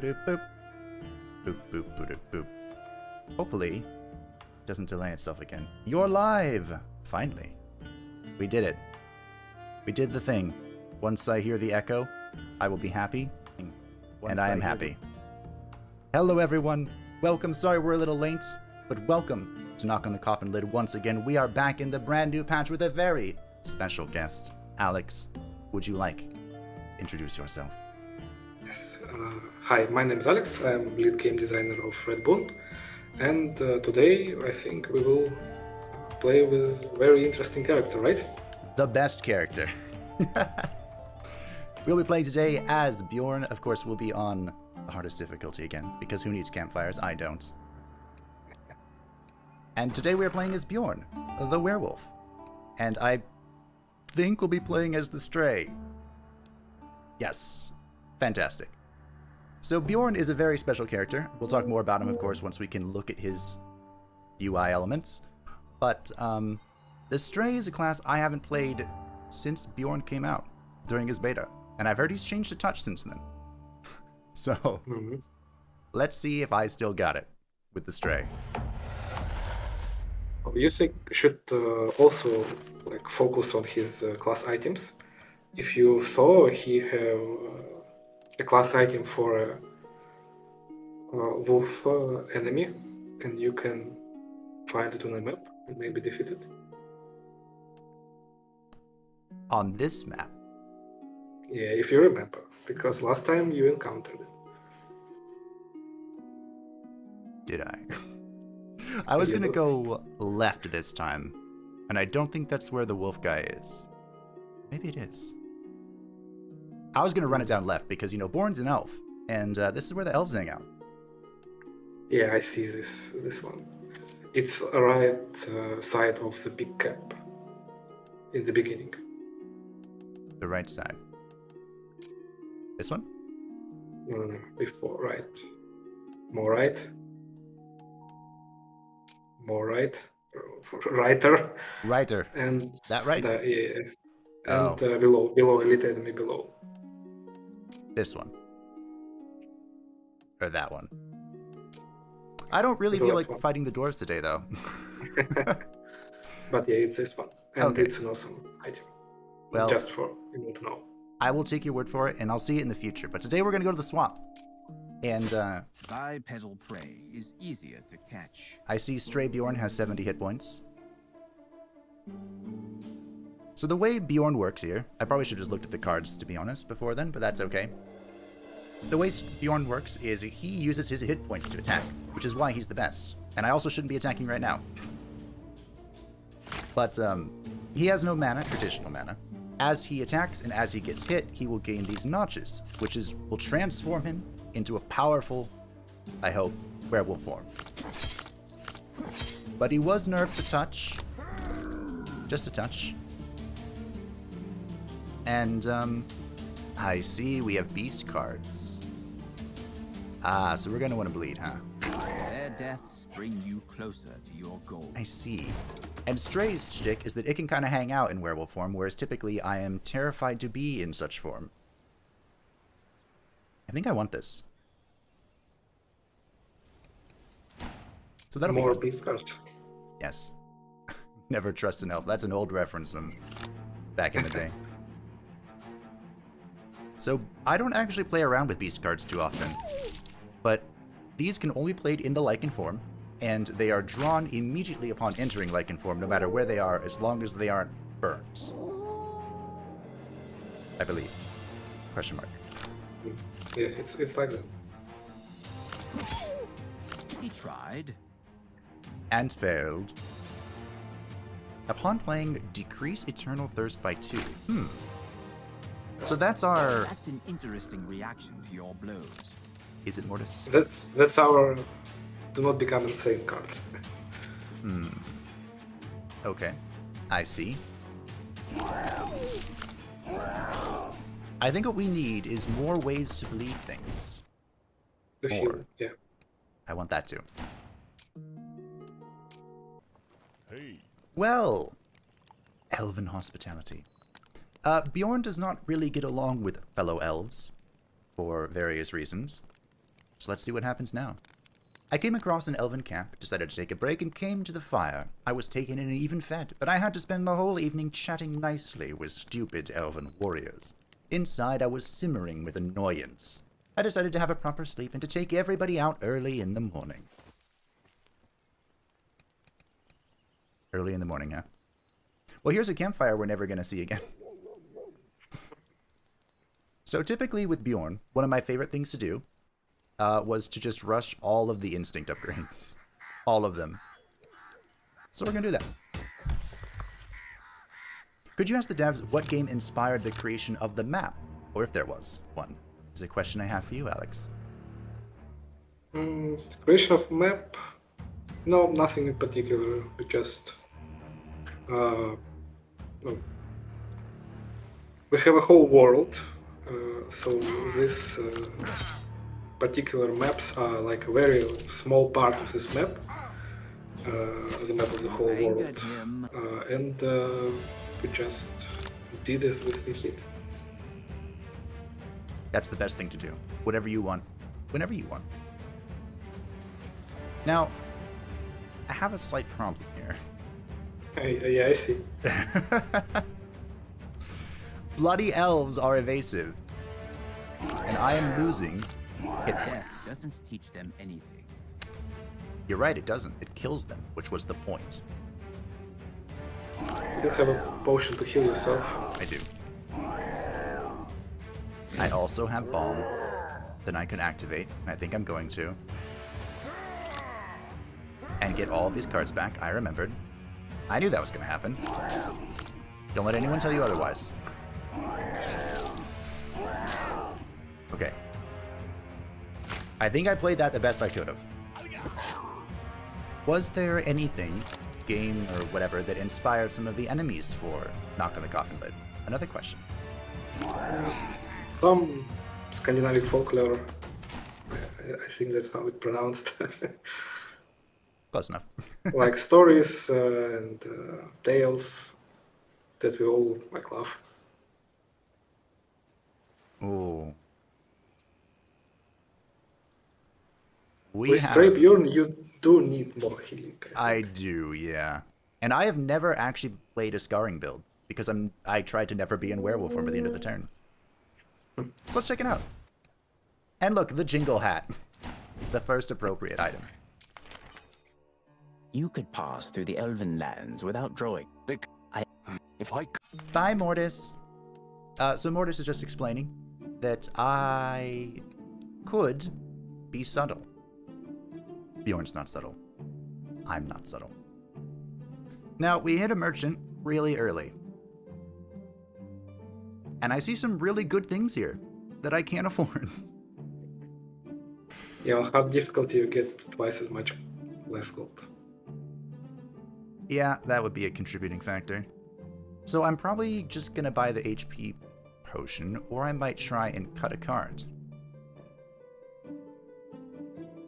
boop, boop. Boop, boop, boop, boop. Hopefully, it doesn't delay itself again. You're live! Finally. We did it. We did the thing. Once I hear the echo, I will be happy. And I am happy. Hello, everyone. Welcome. Sorry we're a little late, but welcome to Knock on the Coffin lid once again. We are back in the brand new patch with a very special guest. Alex, would you like introduce yourself? Yes. Hi, my name is Alex. I'm lead game designer of Red Bull, and today I think we will play with a very interesting character, right? The best character. We'll be playing today as Bjorn. Of course, we'll be on the hardest difficulty again, because who needs campfires? I don't. And today we are playing as Bjorn, the werewolf. And I think we'll be playing as the Stray. Yes. Fantastic. So Bjorn is a very special character. We'll talk more about him, of course, once we can look at his UI elements. But the Stray is a class I haven't played since Bjorn came out during his beta. And I've heard he's changed a touch since then. So, let's see if I still got it with the Stray. You think should also focus on his class items. If you saw, he have a class item for a wolf enemy, and you can find it on a map and maybe defeat it. On this map? Yeah, if you remember, because last time you encountered it. Did I? I was gonna go left this time, and I don't think that's where the wolf guy is. Maybe it is. I was gonna run it down left because, you know, Born's an elf, and this is where the elves hang out. Yeah, I see this one. It's right side of the big cap in the beginning. The right side. This one? No, before, right. More right. More right. Writer. And that right? Yeah. And below, elite enemy below. This one. Or that one. I don't really feel like fighting the dwarves today, though. But yeah, it's this one. And okay. It's an awesome item. Well, just for you to know. I will take your word for it, and I'll see it in the future. But today we're going to go to the swamp. And, bipedal prey is easier to catch. I see Stray Bjorn has 70 hit points. So the way Bjorn works here, I probably should have just looked at the cards, to be honest, before then, but that's okay. The way Bjorn works is he uses his hit points to attack, which is why he's the best. And I also shouldn't be attacking right now. But, he has no mana, traditional mana. As he attacks and as he gets hit, he will gain these notches, which will transform him into a powerful, I hope, werewolf form. But he was nerfed a touch. Just a touch. And, I see we have beast cards. Ah, so we're gonna want to bleed, huh? Their deaths bring you closer to your goal. I see. And Stray's shtick is that it can kind of hang out in werewolf form, whereas typically I am terrified to be in such form. I think I want this. So that'll more be beast cards. Yes. Never trust an elf. That's an old reference from back in the day. So I don't actually play around with beast cards too often, but these can only be played in the Lycan form, and they are drawn immediately upon entering Lycan form, no matter where they are, as long as they aren't burns. I believe. Question mark. Yeah, it's like that. He tried. And failed. Upon playing, decrease Eternal Thirst by 2. So that's our... That's an interesting reaction to your blows. Is it Mortis? That's our do not become insane card. Okay. I see. I think what we need is more ways to bleed things. More. Yeah. I want that too. Hey. Well, elven hospitality. Bjorn does not really get along with fellow elves, for various reasons. So let's see what happens now. I came across an elven camp, decided to take a break, and came to the fire. I was taken in and even fed, but I had to spend the whole evening chatting nicely with stupid elven warriors. Inside, I was simmering with annoyance. I decided to have a proper sleep and to take everybody out early in the morning. Early in the morning, huh? Well, here's a campfire we're never going to see again. So typically with Bjorn, one of my favorite things to do was to just rush all of the instinct upgrades. All of them. So we're going to do that. Could you ask the devs what game inspired the creation of the map? Or if there was one. Is a question I have for you, Alex. Creation of map? No, nothing in particular. We just... no. We have a whole world. So this particular maps are like a very small part of this map. The map of the whole world. And we just did this with the hit. That's the best thing to do. Whatever you want, whenever you want. Now, I have a slight problem here. Yeah, I see. Bloody elves are evasive. And I am losing hit points. Doesn't teach them anything. You're right, it doesn't. It kills them, which was the point. You have a potion to heal yourself. I do. I also have Balm that I can activate, and I think I'm going to. And get all of these cards back. I remembered. I knew that was going to happen. Don't let anyone tell you otherwise. Okay. I think I played that the best I could have. Was there anything, game or whatever, that inspired some of the enemies for Knock on the Coffin Lid? Another question. Some Scandinavic folklore. I think that's how it's pronounced. Close enough. Like stories and tales that we all like love. Ooh. With Stray Bjorn, you do need more healing. I do, yeah. And I have never actually played a scarring build because I tried to never be in werewolf form by the end of the turn. So let's check it out. And look, the jingle hat. The first appropriate item. You could pass through the elven lands without drawing. Bye, Mortis. So Mortis is just explaining that I could be subtle. Bjorn's not subtle. I'm not subtle. Now, we hit a merchant really early. And I see some really good things here that I can't afford. Yeah, on hard difficulty you get twice as much less gold. Yeah, that would be a contributing factor. So I'm probably just gonna buy the HP potion, or I might try and cut a card.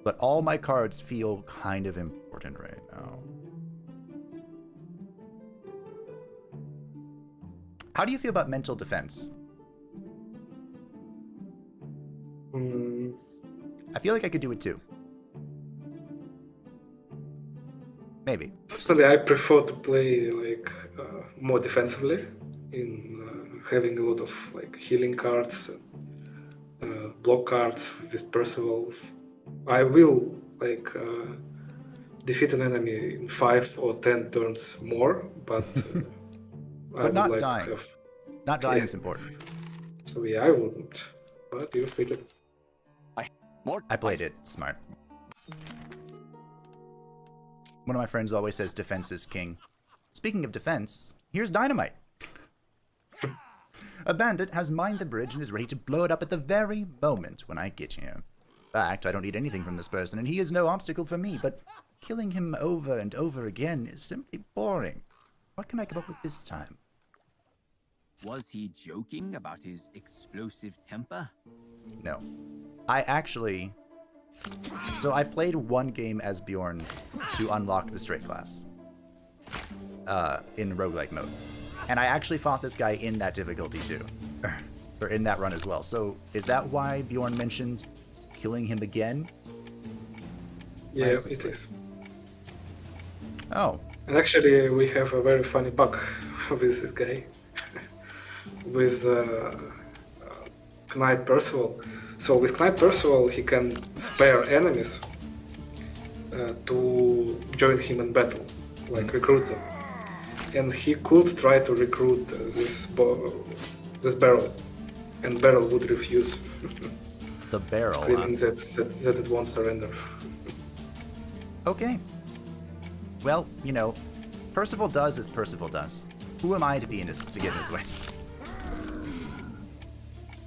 But all my cards feel kind of important right now. How do you feel about mental defense? I feel like I could do it too. Maybe. Personally, I prefer to play like more defensively, in having a lot of like healing cards, block cards with Percival. I will like defeat an enemy in 5 or 10 turns more, but I would not like dying. to have. Not dying Yeah. is important. So yeah, I wouldn't. But you're free to. I played it smart. One of my friends always says defense is king. Speaking of defense, here's dynamite. A bandit has mined the bridge and is ready to blow it up at the very moment when I get here. In fact, I don't need anything from this person, and he is no obstacle for me, but killing him over and over again is simply boring. What can I come up with this time? Was he joking about his explosive temper? No. I actually... So I played one game as Bjorn to unlock the straight class. In roguelike mode. And I actually fought this guy in that difficulty too. Or in that run as well. So is that why Bjorn mentioned killing him again? Yeah, Nice. it is. Oh, And actually, we have a very funny bug with this guy, with Knight Percival. So with Knight Percival, he can spare enemies to join him in battle, like recruit them. And he could try to recruit this barrel, and barrel would refuse, the barrel. screaming that it won't surrender. Okay. Well, you know, Percival does as Percival does. Who am I to get in his way?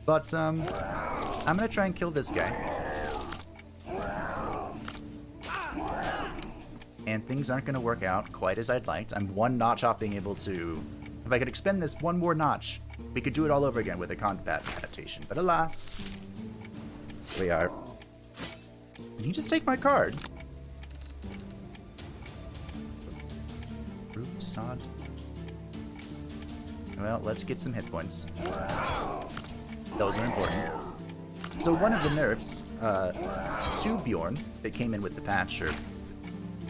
But, I'm gonna try and kill this guy. And things aren't gonna work out quite as I'd liked. I'm one notch off being able to... If I could expend this one more notch, we could do it all over again with a combat adaptation. But alas, we are. Can you just take my card? Root sod. Well, let's get some hit points. Those are important. So one of the nerfs to Bjorn that came in with the patch, or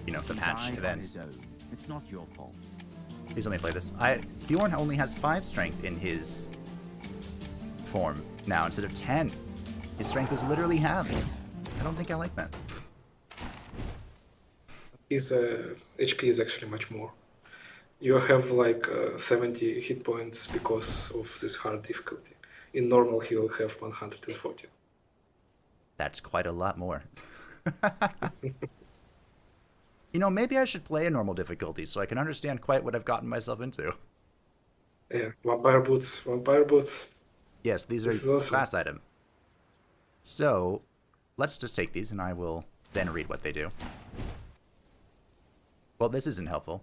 you know, the He patch died on event. his own. It's not your fault. Please let me play this. Bjorn only has 5 strength in his form now instead of 10. His strength is literally halved. I don't think I like that. His HP is actually much more. You have like 70 hit points because of this hard difficulty. In normal, he will have 140. That's quite a lot more. You know, maybe I should play a normal difficulty so I can understand quite what I've gotten myself into. Yeah, vampire boots, vampire boots. Yes, these This is are awesome. class item. So, let's just take these and I will then read what they do. Well, this isn't helpful.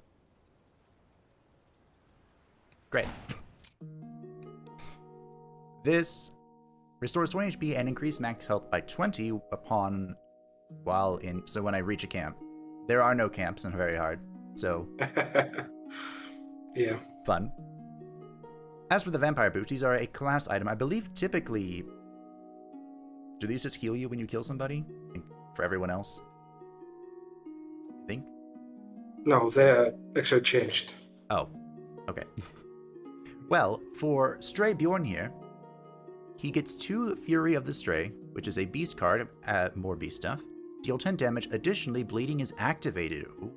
Great. This restores 20 HP and increase max health by 20 upon so when I reach a camp. There are no camps and very hard, so Yeah. fun. As for the vampire boots, these are a class item. I believe typically, do these just heal you when you kill somebody? And for everyone else? I think? No, they are actually changed. Oh, okay. Well, for Stray Bjorn here, he gets 2 Fury of the Stray, which is a beast card, more beast stuff. Deal 10 damage. Additionally, bleeding is activated. Ooh.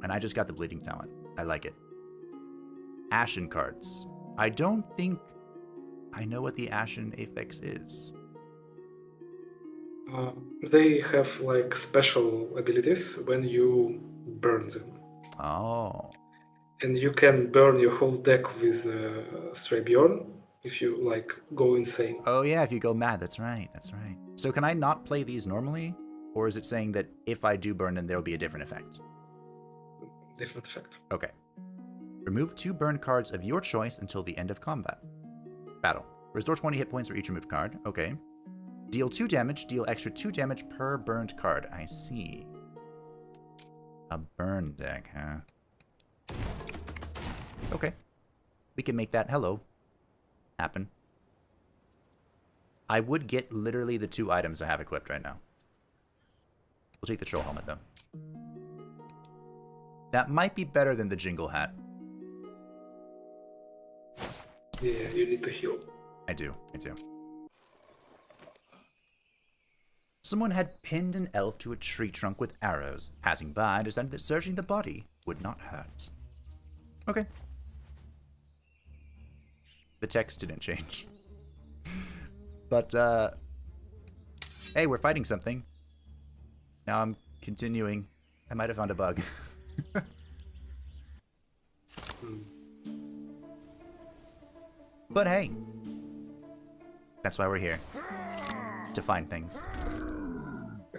And I just got the bleeding talent. I like it. Ashen cards. I don't think I know what the Ashen Affix is. They have like special abilities when you burn them. Oh. And you can burn your whole deck with Stray Bjorn if you like go insane. Oh yeah, if you go mad, that's right, that's right. So can I not play these normally? Or is it saying that if I do burn them, there'll be a different effect? Different effect. Okay. Remove 2 burn cards of your choice until the end of combat. Battle. Restore 20 hit points for each removed card. Okay. Deal 2 damage. Deal extra 2 damage per burned card. I see. A burn deck, huh? Okay. We can make that, happen. I would get literally the 2 items I have equipped right now. We'll take the troll helmet, though. That might be better than the jingle hat. Yeah, you need to heal. I do. Someone had pinned an elf to a tree trunk with arrows. Passing by, decided that searching the body would not hurt. Okay. The text didn't change. But, hey, we're fighting something. Now I'm continuing. I might have found a bug. But hey, that's why we're here. To find things.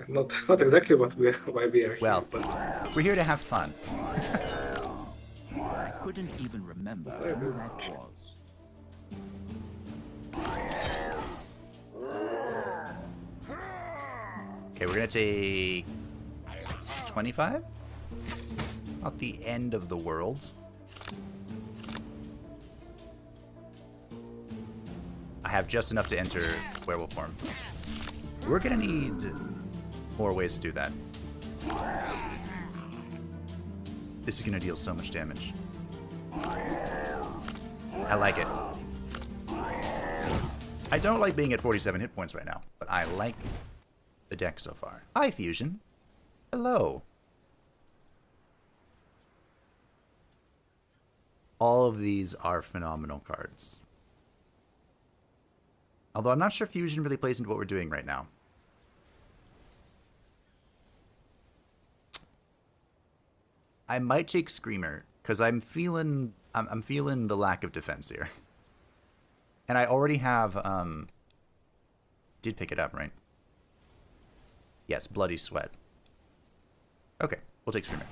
Not exactly why we are here, Well, but we're here to have fun. I couldn't even remember who that was. Okay, we're gonna take 25? Not the end of the world. I have just enough to enter werewolf form. We're gonna need more ways to do that. This is gonna deal so much damage. I like it. I don't like being at 47 hit points right now, but I like the deck so far. Hi, Fusion. Hello. All of these are phenomenal cards. Although I'm not sure Fusion really plays into what we're doing right now. I might take Screamer, because I'm feeling the lack of defense here. And I already have, did pick it up, right? Yes, Bloody Sweat. Okay, we'll take Screamer.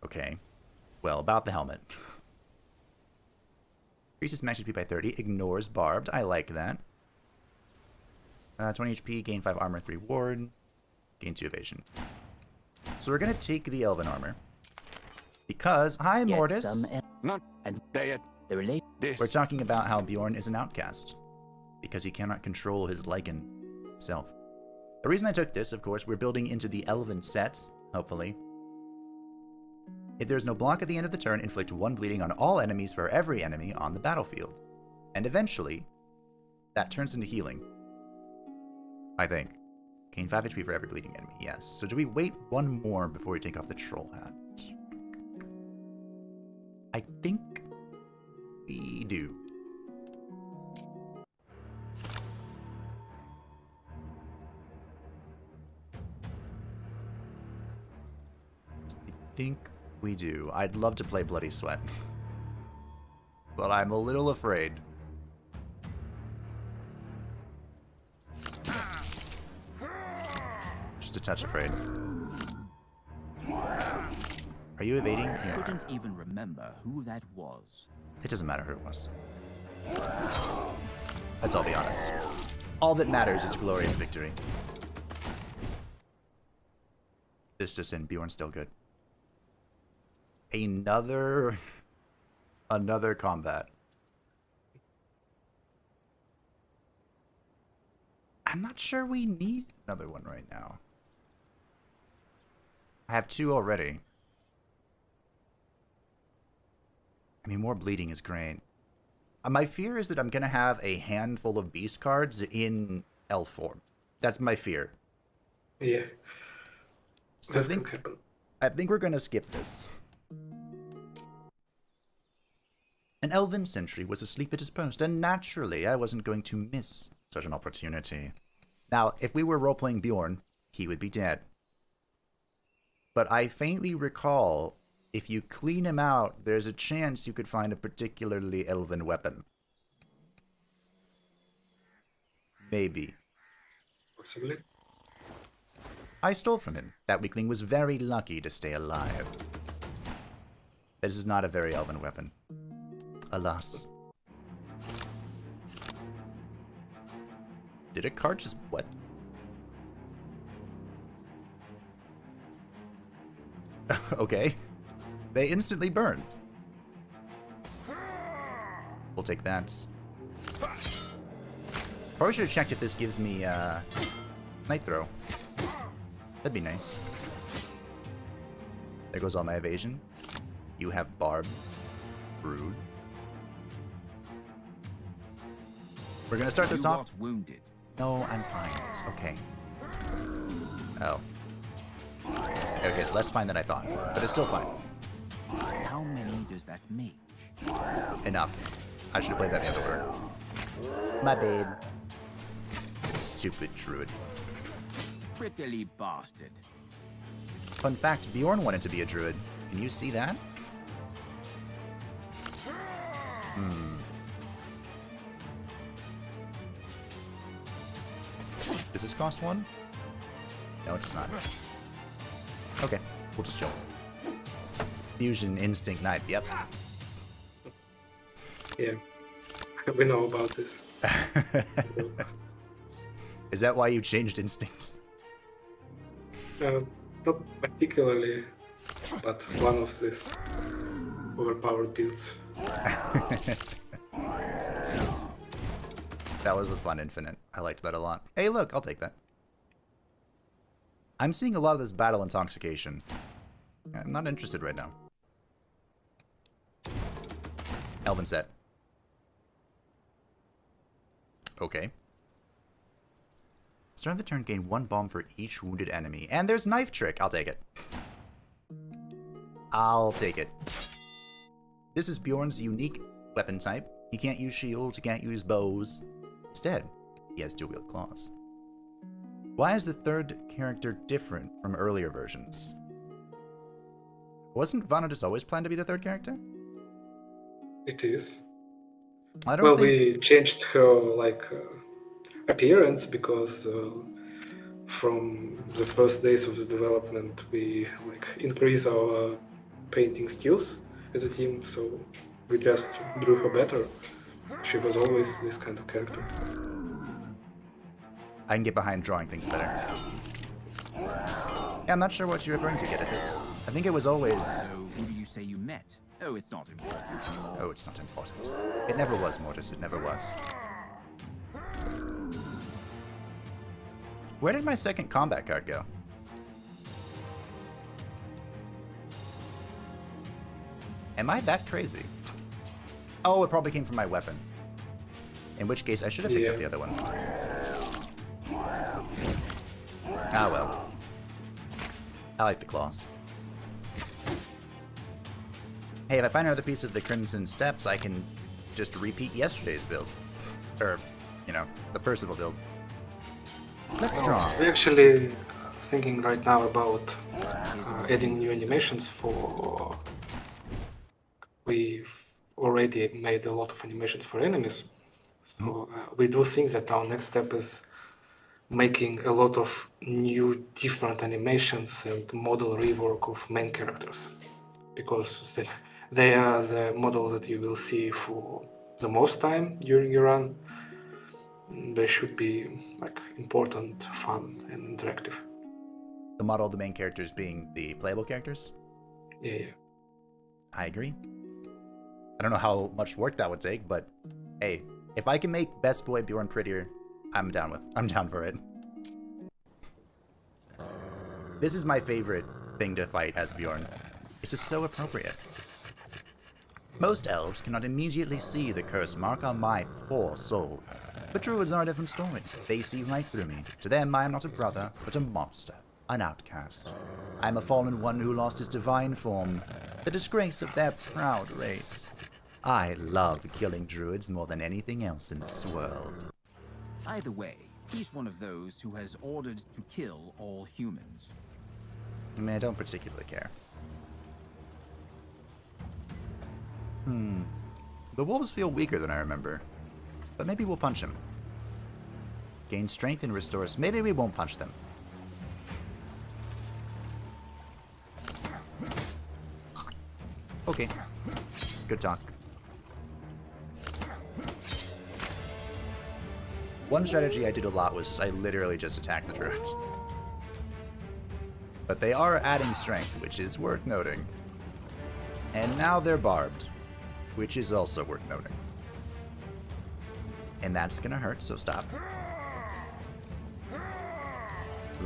Okay, well, about the helmet. Increases max HP by 30, ignores Barbed, I like that. 20 HP, gain 5 armor, 3 ward, gain 2 evasion. So we're gonna take the Elven armor. Because, hi Mortis! Not and they relate this. We're talking about how Bjorn is an outcast. Because he cannot control his Lycan self. The reason I took this, of course, we're building into the Elven set, hopefully. If there's no block at the end of the turn, inflict 1 bleeding on all enemies for every enemy on the battlefield. And eventually, that turns into healing. I think. Gain 5 HP for every bleeding enemy, yes. So do we wait 1 more before we take off the troll hat? I think we do. I think we do. I'd love to play Bloody Sweat. But I'm a little afraid. Just a touch afraid. Are you evading? I You couldn't are. even remember who that was. It doesn't matter who it was. Let's all be honest. All that matters is glorious victory. This just in, Bjorn's still good. Another combat. I'm not sure we need another one right now. I have 2 already. I mean, more bleeding is great. My fear is that I'm going to have a handful of beast cards in elf form. That's my fear. Yeah. So That can happen. I think we're going to skip this. An elven sentry was asleep at his post, and naturally I wasn't going to miss such an opportunity. Now, if we were role-playing Bjorn, he would be dead. But I faintly recall, if you clean him out, there's a chance you could find a particularly elven weapon. Maybe. Possibly. I stole from him. That weakling was very lucky to stay alive. This is not a very elven weapon. Alas. Did a card just... what? Okay. They instantly burned. We'll take that. Probably should have checked if this gives me, Night Throw. That'd be nice. There goes all my evasion. You have Barb. Rude. We're gonna start this You off. got wounded. No, I'm fine. It's okay. Oh. Okay, it's less fine than I thought, but it's still fine. How many does that make? Enough. I should have played that the other turn. My bad. Stupid druid. Prickly bastard. Fun fact, Bjorn wanted to be a druid. Can you see that? Does this cost 1? No, it does not. Okay, we'll just chill. Fusion Instinct Knife, yep. Yeah. We know about this. Is that why you changed Instinct? Not particularly, but one of these overpowered builds. That was a fun infinite. I liked that a lot. Hey, look, I'll take that. I'm seeing a lot of this battle intoxication. I'm not interested right now. Elven set. Okay. Start of the turn, gain 1 bomb for each wounded enemy. And there's knife trick. I'll take it. I'll take it. This is Bjorn's unique weapon type. He can't use shields, he can't use bows. Instead, he has dual-wield claws. Why is the third character different from earlier versions? Wasn't Vanadis always planned to be the third character? It is. I don't Well, think... we changed her appearance because from the first days of the development we increase our painting skills as a team, so we just drew her better. She was always this kind of character. I can get behind drawing things better. Yeah, I'm not sure what you're referring to, get at this. I think it was always... So, who do you say you met? Oh, it's not important anymore. Oh, it's not important. It never was, Mortis. It never was. Where did my second combat card go? Am I that crazy? Oh, it probably came from my weapon. In which case, I should have picked up the other one. Ah, well. I like the claws. Hey, if I find another piece of the Crimson Steps, I can just repeat yesterday's build. Or, you know, the Percival build. Let's draw. We're actually thinking right now about adding new animations for... We've already made a lot of animations for enemies. So we do think that our next step is making a lot of new different animations and model rework of main characters. Because they are the models that you will see for the most time during your run. They should be important, fun, and interactive. The model of the main characters being the playable characters? Yeah. I agree. I don't know how much work that would take, but hey, if I can make Best Boi Bjorn prettier, I'm down for it. This is my favorite thing to fight as Bjorn. It's just so appropriate. Most elves cannot immediately see the curse mark on my poor soul. But druids are a different story. They see right through me. To them, I am not a brother, but a monster, an outcast. I am a fallen one who lost his divine form, the disgrace of their proud race. I love killing druids more than anything else in this world. Either way, he's one of those who has ordered to kill all humans. I mean, I don't particularly care. The wolves feel weaker than I remember. But maybe we'll punch him. Gain strength and restores. Maybe we won't punch them. Okay. Good talk. One strategy I did a lot was I literally just attacked the druids. But they are adding strength, which is worth noting. And now they're barbed, which is also worth noting. And that's gonna hurt, so stop.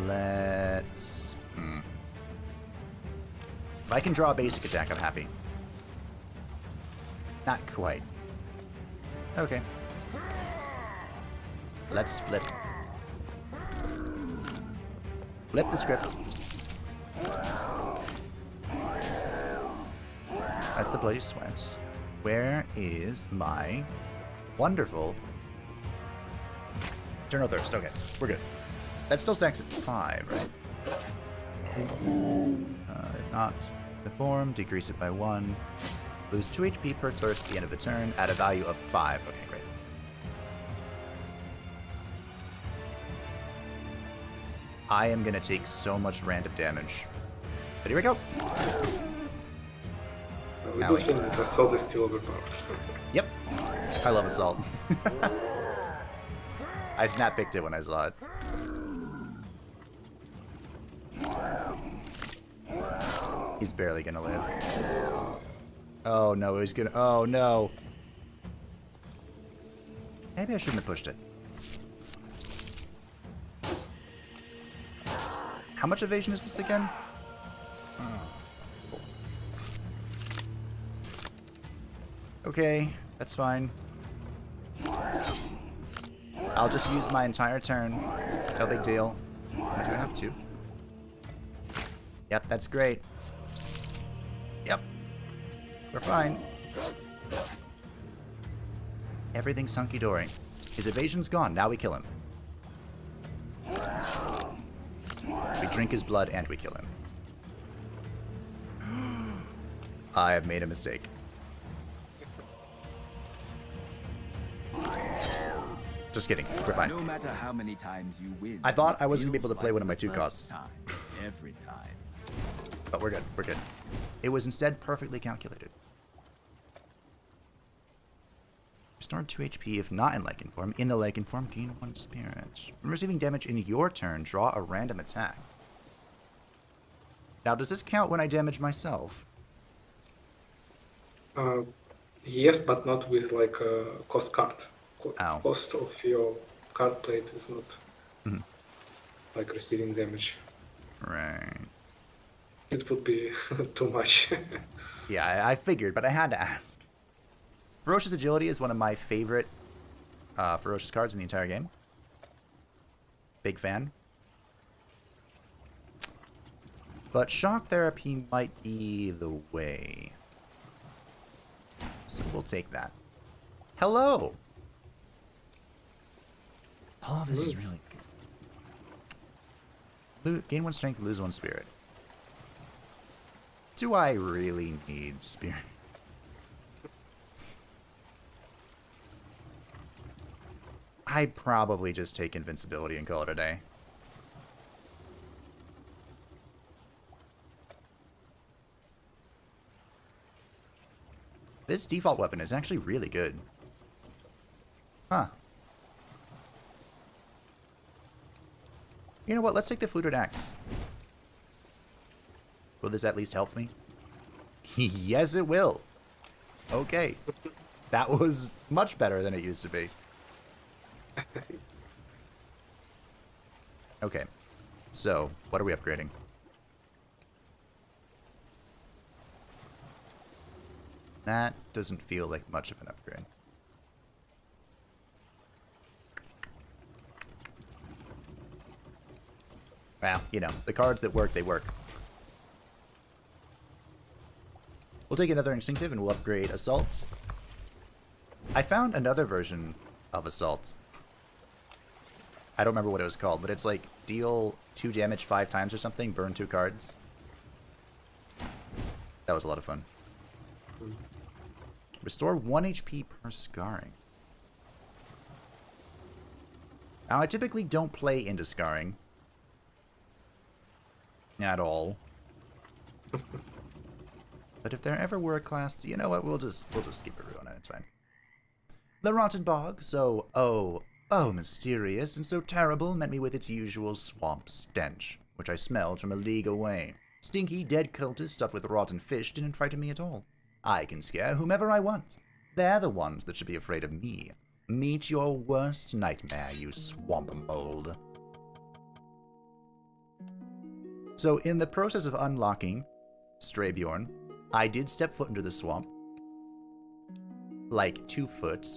Let's... If I can draw a basic attack, I'm happy. Not quite. Okay. Let's flip. Flip the script. That's the bloody sweat. Where is my wonderful Eternal Thirst? Okay, we're good. That still stacks at 5, right? Not the form, decrease it by 1. Lose 2 HP per thirst at the end of the turn at a value of 5. Okay, great. I am gonna take so much random damage. But here we go. We do think that Assault is still overpowered. Yep. I love Assault. I snap picked it when I saw it. He's barely gonna live. Oh no, he's gonna... Oh no. Maybe I shouldn't have pushed it. How much evasion is this again? Okay, that's fine. I'll just use my entire turn. No big deal. I do have to. Yep, that's great. Yep. We're fine. Everything's hunky-dory. His evasion's gone. Now we kill him. We drink his blood and we kill him. I have made a mistake. Just kidding. We're fine. No matter how many times you win, I thought I it wasn't gonna be feels able to play like one of my the 2 first costs. time, every time. But we're good. We're good. It was instead perfectly calculated. Restore 2 HP if not in Lycan form. In the Lycan form, gain 1 spirit. When receiving damage in your turn, draw a random attack. Now, does this count when I damage myself? Yes, but not with like a cost card. Ow. Cost of your card plate is not like receiving damage. Right. It would be too much. Yeah, I figured, but I had to ask. Ferocious Agility is one of my favorite Ferocious cards in the entire game. Big fan. But Shock Therapy might be the way. So we'll take that. Hello! All of this is really good. Gain 1 strength, lose 1 spirit. Do I really need spirit? I'd probably just take invincibility and call it a day. This default weapon is actually really good. Huh. You know what? Let's take the fluted axe. Will this at least help me? Yes, it will. Okay. That was much better than it used to be. Okay. So, what are we upgrading? That doesn't feel like much of an upgrade. Well, you know, the cards that work, they work. We'll take another Instinctive and we'll upgrade Assaults. I found another version of Assault. I don't remember what it was called, but it's like deal 2 damage 5 times or something, burn 2 cards. That was a lot of fun. Restore 1 HP per scarring. Now, I typically don't play into scarring. At all. But if there ever were a class, you know what, we'll just skip a root on it, it's fine. The Rotten Bog, so mysterious and so terrible, met me with its usual swamp stench, which I smelled from a league away. Stinky, dead cultists stuffed with rotten fish didn't frighten me at all. I can scare whomever I want. They're the ones that should be afraid of me. Meet your worst nightmare, you swamp mold. So in the process of unlocking Stray Bjorn, I did step foot into the swamp. Like 2 foot.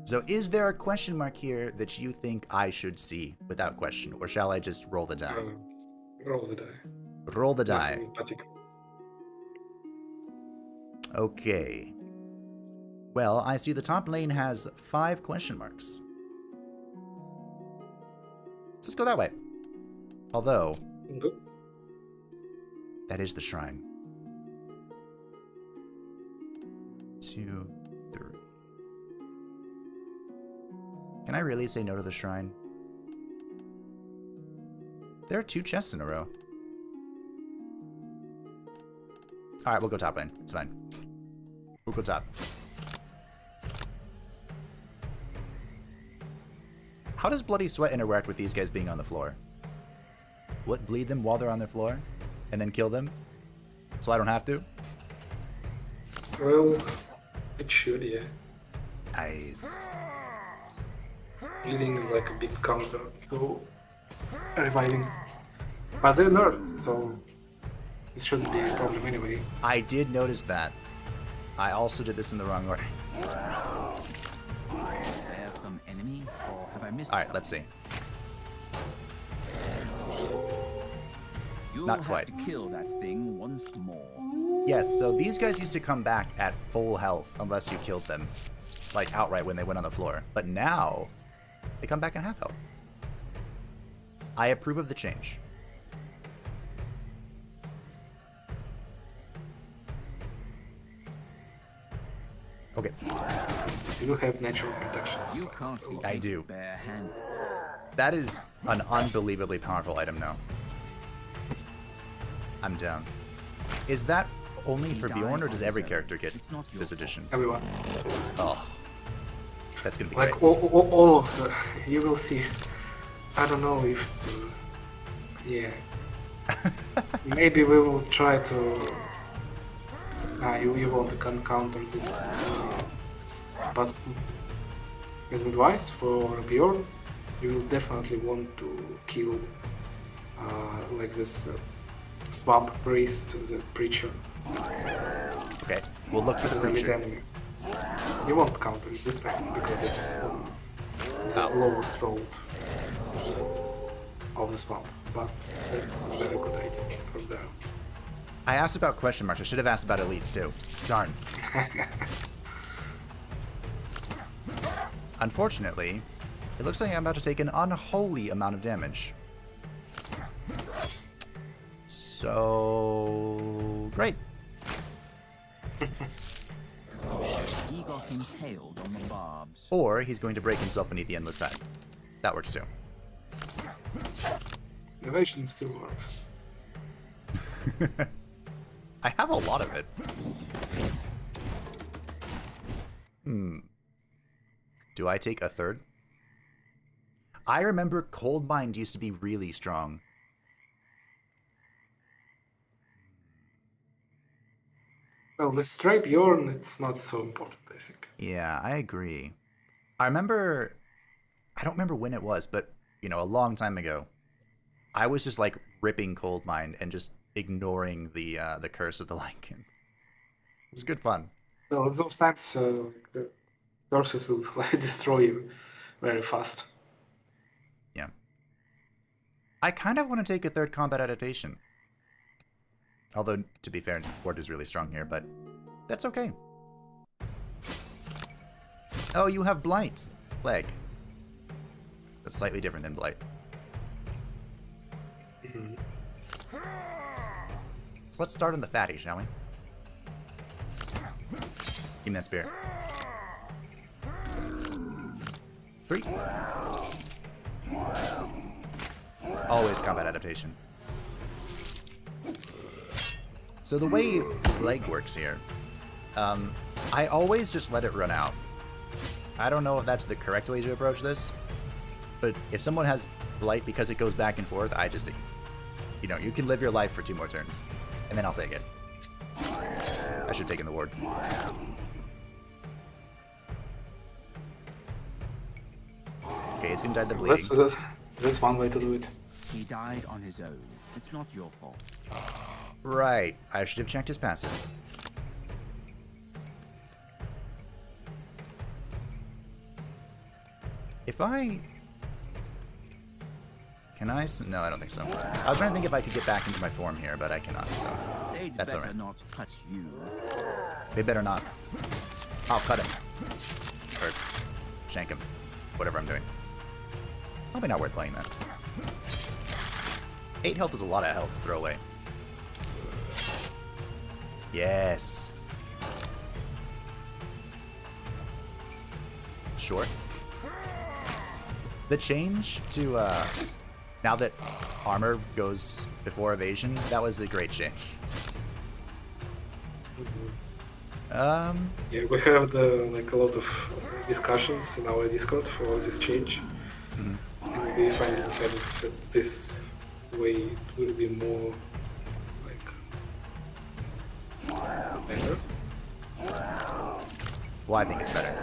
So is there a question mark here that you think I should see without question? Or shall I just roll the die? Roll the die. Roll the die. Nothing in particular. Okay. Well, I see the top lane has 5 question marks. Let's go that way. Although, Good. that is the shrine. 2, 3. Can I really say no to the shrine? There are 2 chests in a row. Alright, we'll go top lane. It's fine. We'll go top. How does Bloody Sweat interact with these guys being on the floor? What, bleed them while they're on their floor? And then kill them? So I don't have to? Well, it should, yeah. Nice. Bleeding is like a big counter. So reviving. But they're nerfed, so it shouldn't be a problem anyway. I did notice that. I also did this in the wrong order. Is there some enemy, or have I missed Alright, something? let's see. You'll Not have quite. to kill that thing once more. Yes, so these guys used to come back at full health unless you killed them. Like outright when they went on the floor. But now, they come back in half health. I approve of the change. Okay, You have natural protections. You can't be I do. bare-handed. that is an unbelievably powerful item now. I'm down. Is that only for Bjorn, or does every character get this edition? Everyone. Oh, that's gonna be great. Like all of the, you will see. I don't know if, yeah. Maybe we will try to. You want to counter this, but as advice for Bjorn, you will definitely want to kill like this swamp priest, the preacher. Okay, we'll look for As the an creature. enemy. You won't counter it this time because it's the lowest road of the swamp, but that's a very good idea from there. I asked about question marks. I should have asked about elites too. Darn. Unfortunately, it looks like I'm about to take an unholy amount of damage. So great. He got impaled on the barbs. Or he's going to break himself beneath the endless tide. That works too. Evasion still works. I have a lot of it. Do I take a third? I remember Cold Mind used to be really strong. Well, with Stray Bjorn, it's not so important, I think. Yeah, I agree. I remember, I don't remember when it was, but, you know, a long time ago, I was just like ripping Cold Mind and just ignoring the curse of the Lycan. It was good fun. So at those times, the curses will like, destroy you very fast. Yeah. I kind of want to take a third combat adaptation. Although, to be fair, Ward is really strong here, but that's okay. Oh, you have Blight. Plague. That's slightly different than Blight. So let's start on the fatty, shall we? Give me that spear. 3. Always combat adaptation. So the way Plague works here, I always just let it run out. I don't know if that's the correct way to approach this, but if someone has Blight because it goes back and forth, I just, you know, you can live your life for 2 more turns, and then I'll take it. I should have taken the ward. Okay, he's gonna die to the bleeding. That's one way to do it. He died on his own. It's not your fault. Right, I should have checked his passive. If I... Can I? No, I don't think so. I was trying to think if I could get back into my form here, but I cannot, so... They'd That's better alright. not touch you. They better not. I'll cut him. Or shank him. Whatever I'm doing. Probably not worth playing that. 8 health is a lot of health to throw away. Yes. Sure. The change to, now that armor goes before evasion, that was a great change. Yeah, we have like a lot of discussions in our Discord for this change, and we finally decided that this way it will be more like better. Well, I think it's better.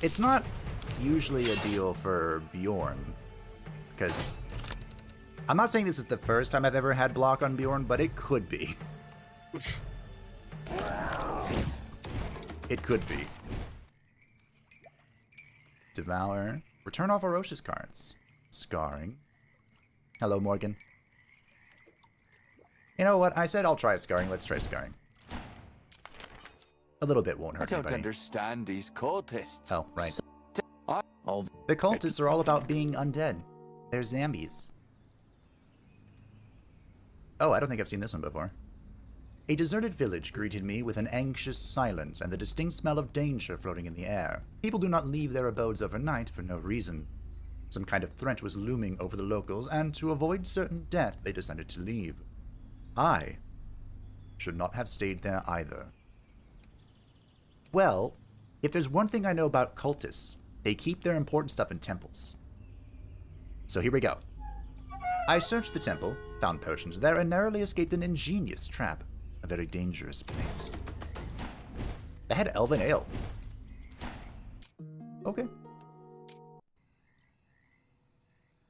It's not usually a deal for Bjorn. Because I'm not saying this is the first time I've ever had block on Bjorn, but it could be. It could be. Devour. Return all ferocious cards. Scarring. Hello, Morgan. You know what? I said I'll try scarring. Let's try scarring. A little bit won't I hurt don't anybody. understand these cultists. Oh, right. All The cultists are all about being undead. They're zombies. Oh, I don't think I've seen this one before. A deserted village greeted me with an anxious silence and the distinct smell of danger floating in the air. People do not leave their abodes overnight for no reason. Some kind of threat was looming over the locals, and to avoid certain death, they decided to leave. I should not have stayed there either. Well, if there's one thing I know about cultists, they keep their important stuff in temples. So here we go. I searched the temple, found potions there, and narrowly escaped an ingenious trap. A very dangerous place. They had elven ale. Okay.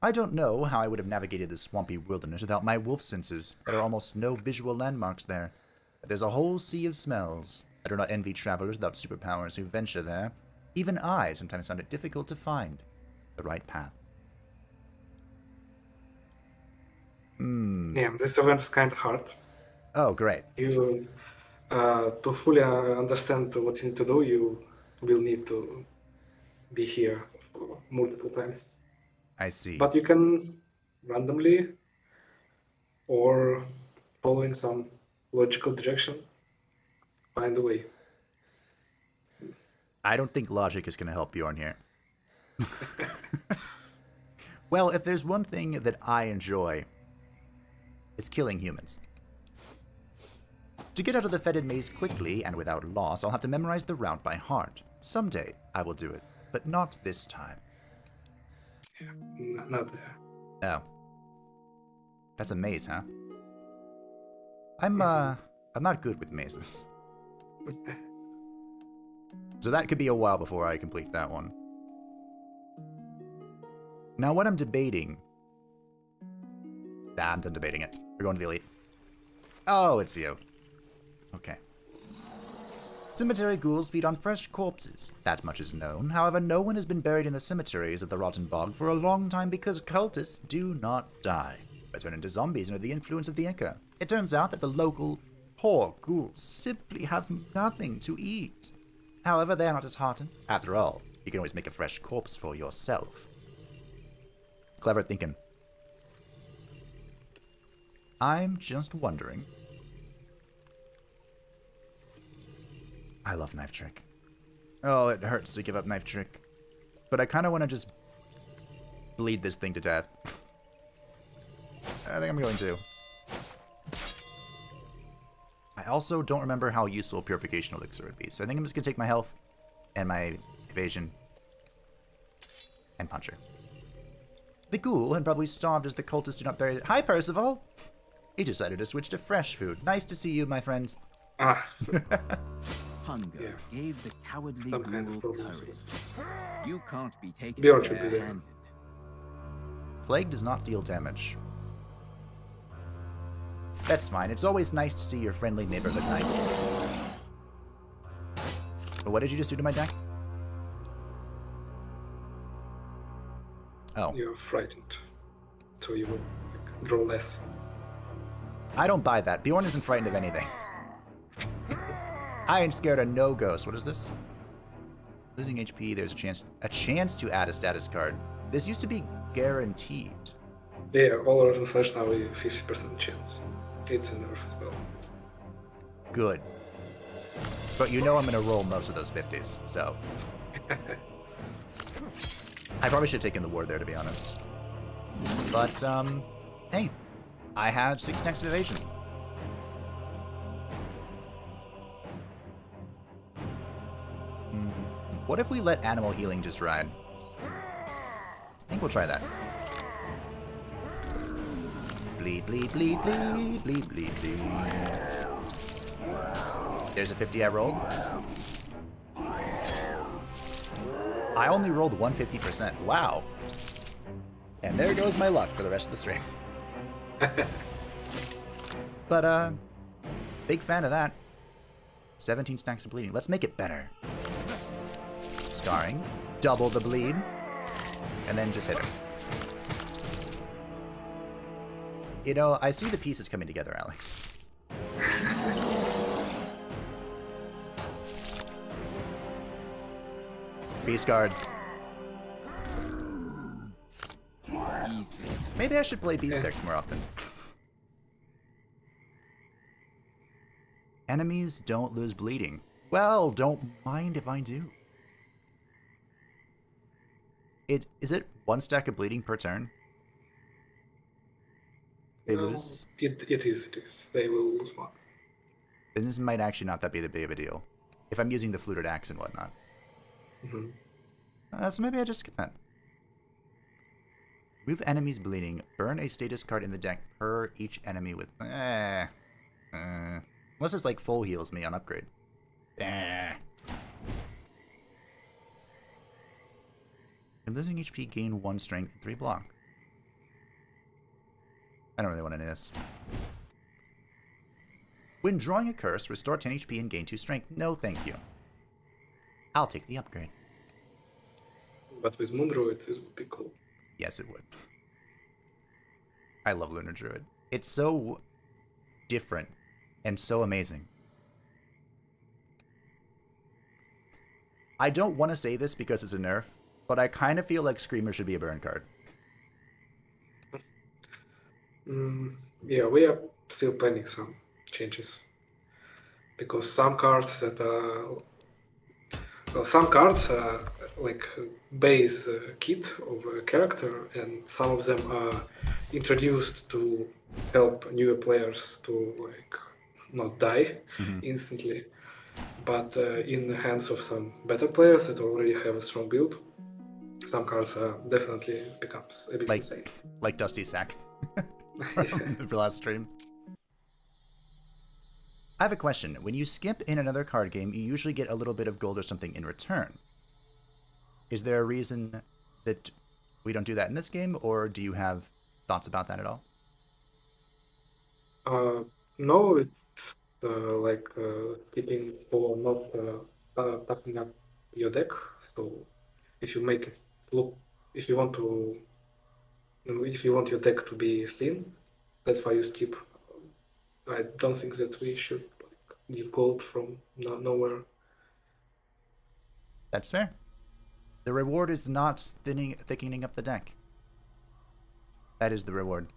I don't know how I would have navigated this swampy wilderness without my wolf senses. There are almost no visual landmarks there. But there's a whole sea of smells. I do not envy travelers without superpowers who venture there. Even I sometimes find it difficult to find the right path. Yeah, this event is kind of hard. Oh, great. You, to fully understand what you need to do, you will need to be here for multiple times. I see. But you can randomly or following some logical direction find a way. I don't think logic is going to help Bjorn here. Well, if there's one thing that I enjoy, it's killing humans. To get out of the fetid maze quickly and without loss, I'll have to memorize the route by heart. Someday I will do it, but not this time. Yeah, not there. Oh. That's a maze, huh? I'm not good with mazes. So that could be a while before I complete that one. Now what I'm debating... Nah, I'm done debating it. We're going to the elite. Oh, it's you. Okay. Cemetery ghouls feed on fresh corpses. That much is known. However, no one has been buried in the cemeteries of the Rotten Bog for a long time because cultists do not die, but turn into zombies under the influence of the Ichor. It turns out that the local poor ghouls simply have nothing to eat. However, they are not disheartened. After all, you can always make a fresh corpse for yourself. Clever thinking. I'm just wondering... I love Knife Trick. Oh, it hurts to give up Knife Trick. But I kind of want to just bleed this thing to death. I think I'm going to. I also don't remember how useful Purification Elixir would be, so I think I'm just going to take my health and my evasion and punch her. The ghoul had probably starved as the cultists do not bury... Hi, Percival! He decided to switch to fresh food. Nice to see you, my friends. Ah, Hunger gave the cowardly some kind of ghoul problems. courage. You can't be taken Bjorn should be there. bare-handed. Plague does not deal damage. That's fine. It's always nice to see your friendly neighbors at night. But what did you just do to my deck? Oh. You're frightened, so you will draw less. I don't buy that. Bjorn isn't frightened of anything. I am scared of no ghost. What is this? Losing HP, there's a chance to add a status card. This used to be guaranteed. Yeah, all of the flash now is 50% chance. It's a nerf as well. Good. But you know I'm going to roll most of those 50s, so... I probably should have taken the ward there, to be honest. But, hey. I have 6 next evasion. What if we let animal healing just ride? I think we'll try that. Bleed, bleed, bleed, bleed, bleed, bleed, bleed. There's a 50 I rolled. I only rolled 150%. Wow. And there goes my luck for the rest of the stream. But, big fan of that. 17 stacks of bleeding. Let's make it better. Scarring. Double the bleed. And then just hit her. You know, I see the pieces coming together, Alex. Beast guards. Easy. Maybe I should play beast decks more often. Enemies don't lose bleeding. Well, don't mind if I do. Is it 1 stack of bleeding per turn? They No, lose? It is. They will lose 1. Then this might actually not that be the big of a deal. If I'm using the fluted axe and whatnot. Mm-hmm. So maybe I just skip that. Remove enemies bleeding. Burn a status card in the deck per each enemy with... Unless it's like full heals me on upgrade. You're losing HP, gain 1 strength, 3 block. I don't really want any of this. When drawing a curse, restore 10 HP and gain 2 strength. No, thank you. I'll take the upgrade. But with Moon Druid, this would be cool. Yes, it would. I love Lunar Druid. It's so different and so amazing. I don't want to say this because it's a nerf, but I kind of feel like Screamer should be a burn card. Yeah, we are still planning some changes. Because some cards that like base kit of a character, and some of them are introduced to help newer players to like not die instantly. But in the hands of some better players that already have a strong build, some cards definitely becomes a bit insane. Like Dusty Sack. Yeah. For last stream. I have a question. When you skip in another card game, you usually get a little bit of gold or something in return. Is there a reason that we don't do that in this game, or do you have thoughts about that at all? No, it's like skipping for not toughening up your deck. So if you make it look, if you want your deck to be thin, that's why you skip. I don't think that we should like give gold from nowhere. That's fair. The reward is not thickening up the deck. That is the reward.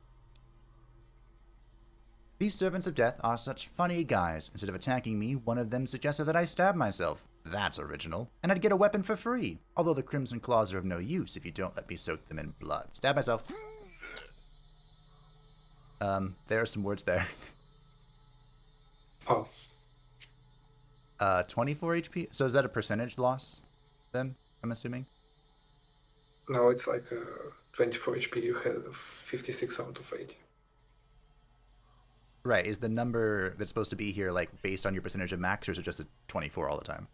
These servants of death are such funny guys. Instead of attacking me, one of them suggested that I stab myself. That's original. And I'd get a weapon for free. Although the crimson claws are of no use if you don't let me soak them in blood. Stab myself. There are some words there. Oh. 24 HP? So is that a percentage loss then, I'm assuming? No, it's like 24 HP. You have 56 out of 80. Right. Is the number that's supposed to be here like based on your percentage of max, or is it just a 24 all the time?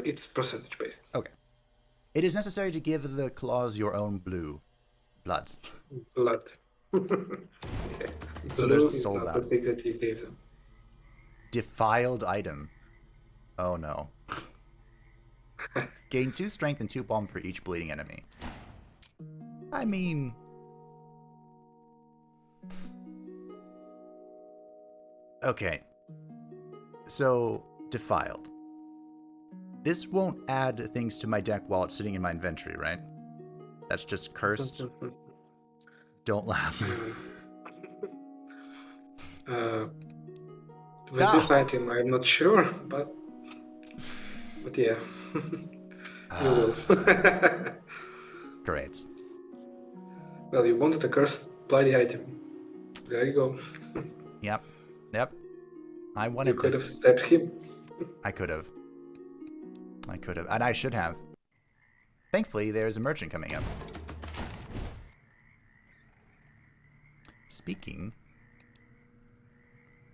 It's percentage based. Okay. It is necessary to give the claws your own blood. Blood. Yeah. So Blue they're is sold not out. the secret you gave them. Defiled item. Oh no. Gain 2 strength and 2 bomb for each bleeding enemy. I mean... Okay. So, defiled. This won't add things to my deck while it's sitting in my inventory, right? That's just cursed. Don't laugh. With this item, I'm not sure, but yeah, you will. Great. Well, you wanted a cursed bloody item. There you go. Yep. I You wanted could have this. stabbed him. I could have. And I should have. Thankfully, there's a merchant coming up. Speaking...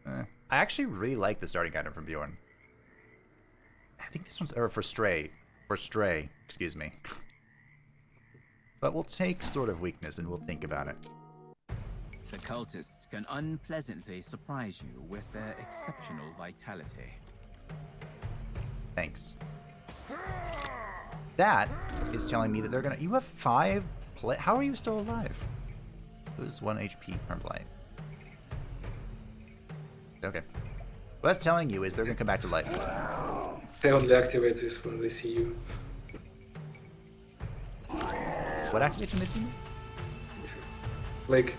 I actually really like the starting item from Bjorn. I think this one's for stray. For stray, excuse me. But we'll take Sword of Weakness and we'll think about it. The cultists can unpleasantly surprise you with their exceptional vitality. Thanks. That is telling me that they're gonna. You have 5 How are you still alive? Lose 1 HP per blight. Okay. What that's telling you is they're gonna come back to life. They only activate this when they see you. What activation they see me? Like,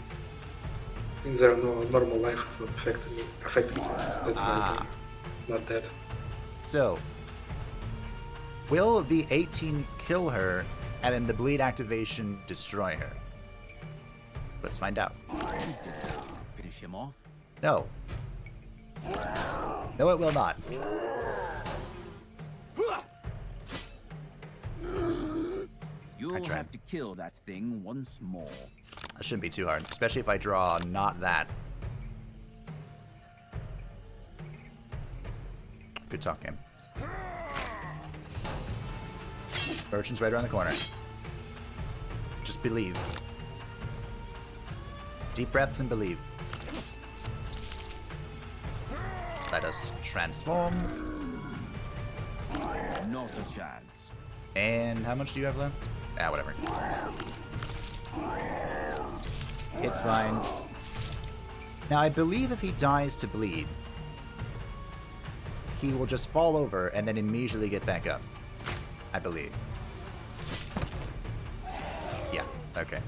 in their normal life, it's not affecting them. That's why they're not dead. So, will the 18 kill her, and then the bleed activation destroy her? Let's find out. Finish him off. No. No, it will not. You'll have to kill that thing once more. That shouldn't be too hard, especially if I draw not that. Good talk, game. Urchin's right around the corner. Just believe. Deep breaths and believe. Let us transform. Not a chance. And how much do you have left? Ah, whatever. It's fine. Now, I believe if he dies to bleed, he will just fall over and then immediately get back up. I believe. Yeah, okay.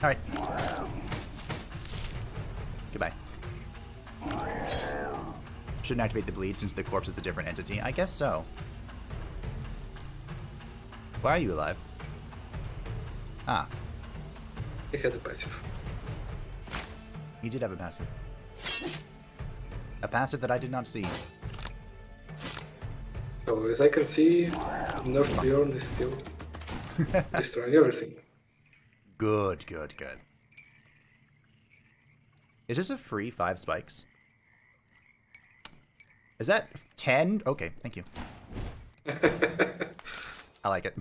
Alright. Goodbye. Shouldn't activate the bleed since the corpse is a different entity. I guess so. Why are you alive? Ah, He had a passive. he did have a passive. A passive that I did not see. So, as I can see, Nerf Bjorn is still destroying everything. Good, good, good. Is this a free 5 spikes? Is that 10? Okay, thank you. I like it.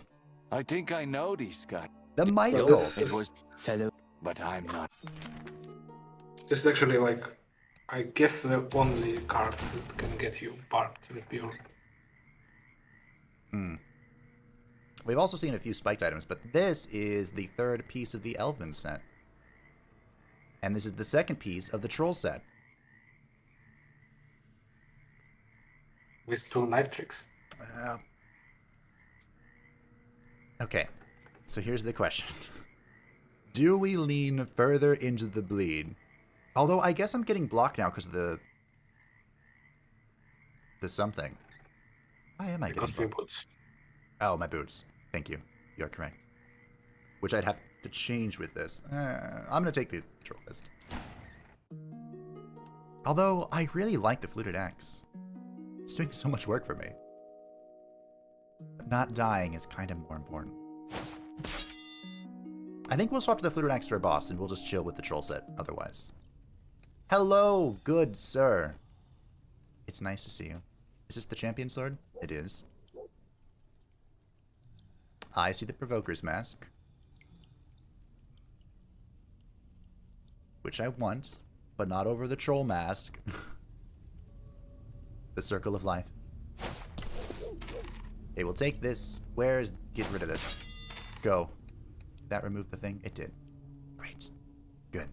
I think I know these guys. The Might Well, Cult. It was fellow, but I'm not. This is actually like, I guess the only card that can get you parked with Bjorn. We've also seen a few spiked items, but this is the 3rd piece of the Elven set. And this is the 2nd piece of the Troll set. With 2 knife tricks. Okay, so here's the question. Do we lean further into the bleed? Although I guess I'm getting blocked now because of the something. Why am I getting Because of your blocked? boots. Oh, my boots. Thank you. You're correct. Which I'd have to change with this. I'm going to take the Troll Fist. Although, I really like the Fluted Axe. It's doing so much work for me. But not dying is kind of more important. I think we'll swap to the Fluted Axe for our boss, and we'll just chill with the Troll set otherwise. Hello, good sir. It's nice to see you. Is this the Champion Sword? It is. I see the Provoker's Mask. Which I want, but not over the Troll Mask. The Circle of Life. Okay, we'll take this. Where's... Get rid of this. Go. Did that remove the thing? It did. Great. Good.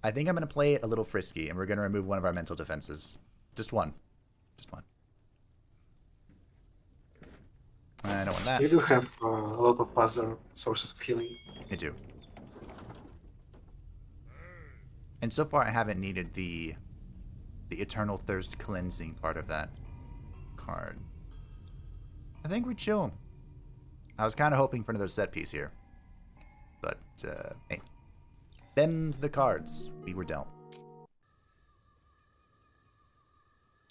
I think I'm going to play it a little frisky, and we're going to remove one of our mental defenses. Just one. Just one. I don't want that. You do have a lot of other sources of healing. I do. And so far I haven't needed the Eternal Thirst cleansing part of that card. I think we chill. I was kind of hoping for another set piece here. But, hey. Them's the cards we were dealt.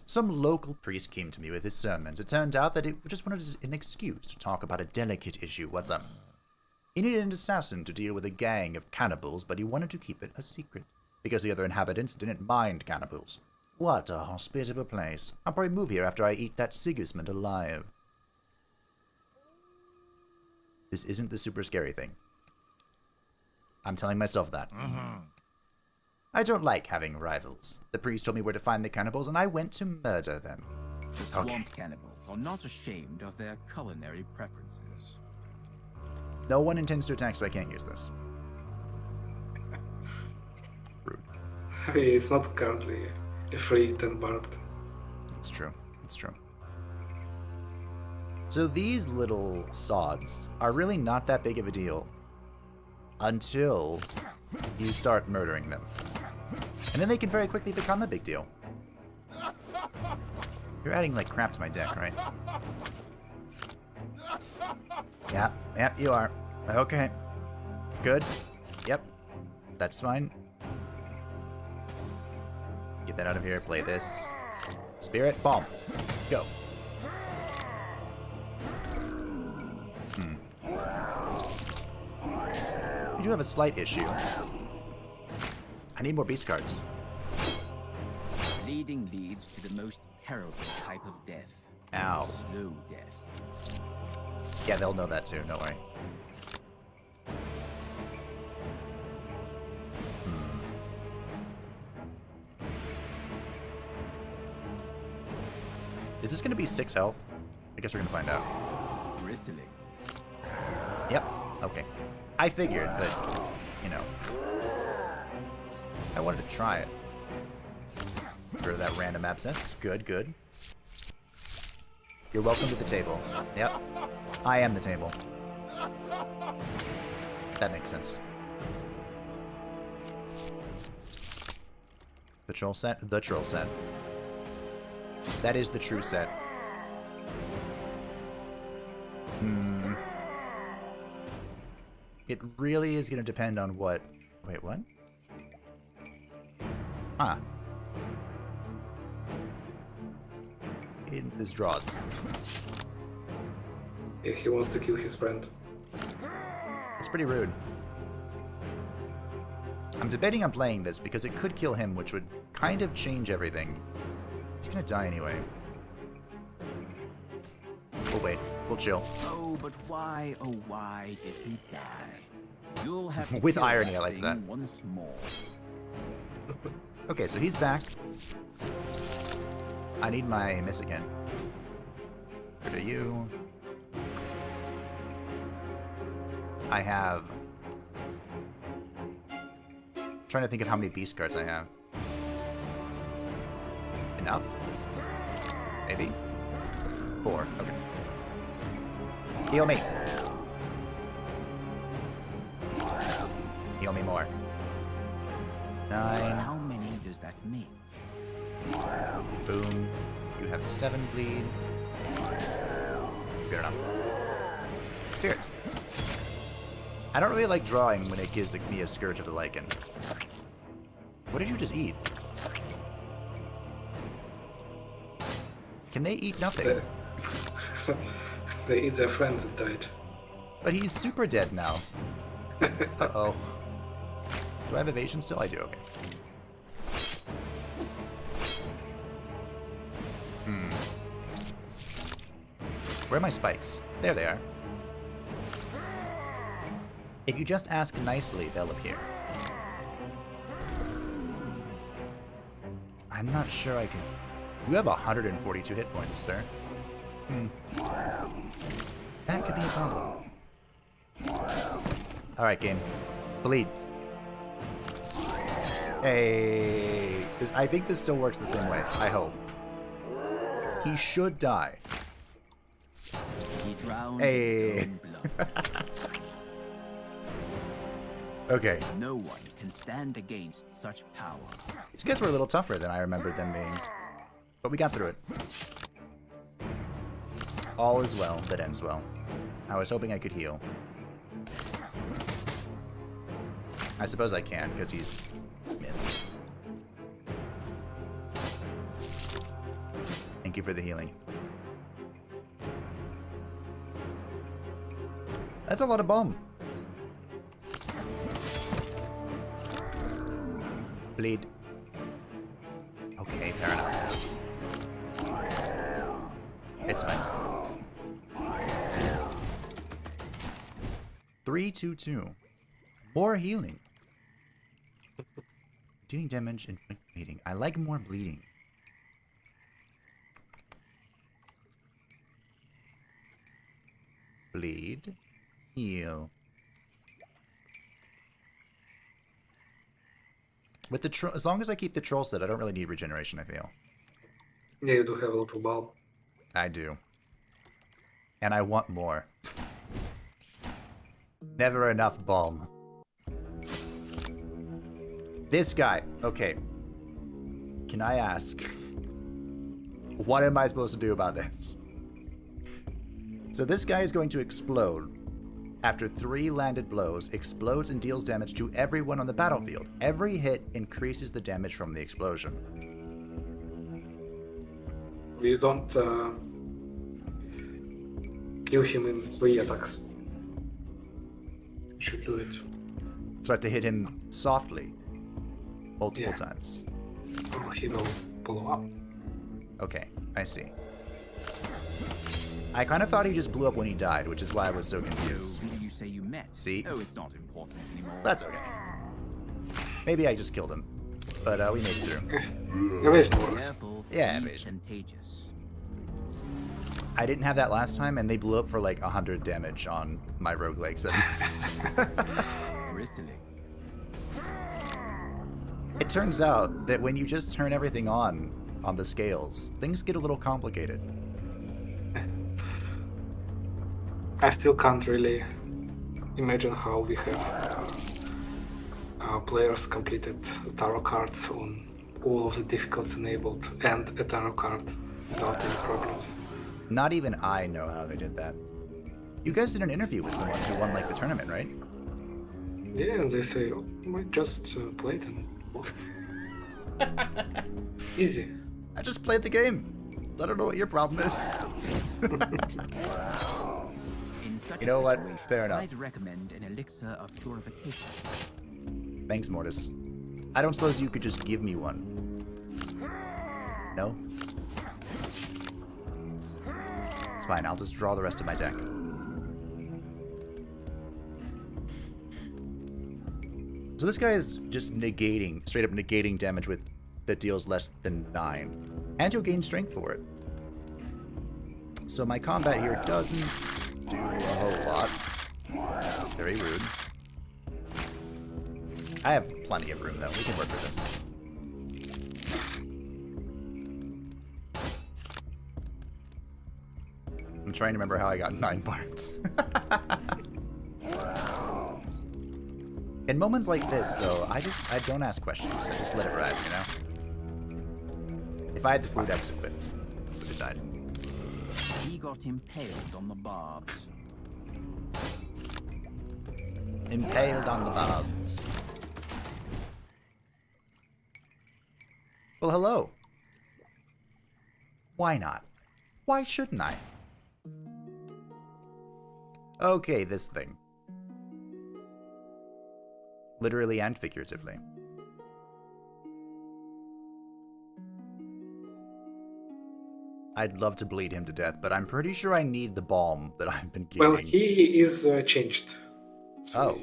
Some local priest came to me with his sermons. It turned out that it just wanted an excuse to talk about a delicate issue. What's up? He needed an assassin to deal with a gang of cannibals, but he wanted to keep it a secret, because the other inhabitants didn't mind cannibals. What a hospitable place. I'll probably move here after I eat that Sigismund alive. This isn't the super scary thing. I'm telling myself that. I don't like having rivals. The priest told me where to find the cannibals, and I went to murder them. The swamp cannibals are not ashamed of their culinary preferences. No one intends to attack, so I can't use this. Rude. I mean, it's not currently a free 10 barbed. It's true. It's true. So these little sods are really not that big of a deal until you start murdering them. And then they can very quickly become a big deal. You're adding like crap to my deck, right? Yeah, you are. Okay. Good. Yep. That's fine. Get that out of here. Play this. Spirit, bomb. Go. We do have a slight issue. I need more beast cards. Bleeding leads to the most terrible type of death. Ow. Slow death. Yeah, they'll know that too, don't worry. Is this gonna be 6 health? I guess we're gonna find out. Bristling. Yep, okay. I figured, but, you know. I wanted to try it. Get rid of that random abscess. Good, good. You're welcome to the table. Yep. I am the table. That makes sense. The troll set? The troll set. That is the true set. It really is going to depend on what... Wait, what? Huh. This draws. Yeah, he wants to kill his friend. It's pretty rude. I'm debating on playing this because it could kill him, which would kind of change everything. He's gonna die anyway. We'll wait. We'll chill. Oh, but why, oh why did he die? You'll have to With kill irony, this I like thing that. Once more. Okay, so he's back. I need my miss again. Rid of you. I have... trying to think of how many beast cards I have. Enough? Maybe? 4, okay. Heal me! Heal me more. 9. How many does that make? Boom. You have 7 bleed. Good enough. Spirits. I don't really like drawing when it gives me a Scourge of the Lycan. What did you just eat? Can they eat nothing? They eat their friend that died. But he's super dead now. Uh-oh. Do I have evasion still? I do, okay. Where are my spikes? There they are. If you just ask nicely, they'll appear. I'm not sure I can... You have 142 hit points, sir. That could be a problem. Alright, game. Bleed. Hey... I think this still works the same way. I hope. He should die. He drowned Hey. in his own blood. Okay. No one can stand against such power. These guys were a little tougher than I remembered them being. But we got through it. All is well that ends well. I was hoping I could heal. I suppose I can, because he's missed. Thank you for the healing. That's a lot of bomb. Bleed. Okay, fair enough. It's fine. 3-2-2. More healing. Dealing damage and bleeding. I like more bleeding. Bleed. Heal. With the as long as I keep the troll set, I don't really need regeneration, I feel. Yeah, you do have a lot of balm. I do. And I want more. Never enough balm. This guy. Okay. Can I ask? What am I supposed to do about this? So this guy is going to explode. After 3 landed blows, explodes and deals damage to everyone on the battlefield. Every hit increases the damage from the explosion. You don't kill him in 3 attacks. You should do it. So I have to hit him softly. Multiple times. Or he will blow up. Okay, I see. I kind of thought he just blew up when he died, which is why I was so confused. Who do you say you met? See? Oh, it's not important anymore. That's okay. Maybe I just killed him. But we made it through. Evasion works. Careful, Yeah, he's evasion. contagious. I didn't have that last time, and they blew up for like 100 damage on my roguelike settings. Bristling. It turns out that when you just turn everything on the scales, things get a little complicated. I still can't really imagine how we have players completed the tarot cards on all of the difficulties enabled and a tarot card without any problems. Not even I know how they did that. You guys did an interview with someone who won like the tournament, right? Yeah, and they say, oh, I just played and easy. I just played the game. I don't know what your problem is. In such You know a what? situation, Fair enough. I'd recommend an elixir of purification. Thanks, Mortis. I don't suppose you could just give me one. No? It's fine, I'll just draw the rest of my deck. So this guy is just negating, straight up negating damage with that deals less than 9. And you'll gain strength for it. So my combat here doesn't do a whole lot. Very rude. I have plenty of room though, we can work with this. I'm trying to remember how I got 9 parts. In moments like this, though, I don't ask questions. I just let it ride, you know? If I had the food, I was equipped. Would have died. He got impaled on the barbs. Impaled on the barbs. Well, hello. Why not? Why shouldn't I? Okay, this thing. Literally and figuratively. I'd love to bleed him to death, but I'm pretty sure I need the balm that I've been giving. Well, he is changed. So Oh.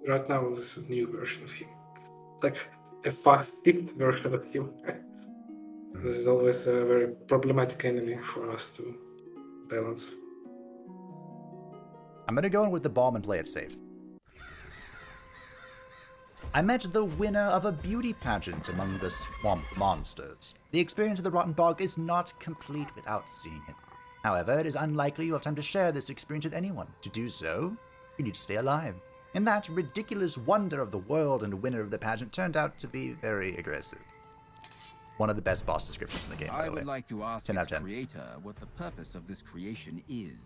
Right now, this is a new version of him. Like a 5th version of him. This is always a very problematic enemy for us to balance. I'm gonna go in with the balm and play it safe. I met the winner of a beauty pageant among the swamp monsters. The experience of the Rotten Bog is not complete without seeing it. However, it is unlikely you have time to share this experience with anyone. To do so, you need to stay alive. And that ridiculous wonder of the world and winner of the pageant turned out to be very aggressive. One of the best boss descriptions in the game, by I the way. would like to ask 10 out its of 10. creator what the purpose of this creation is.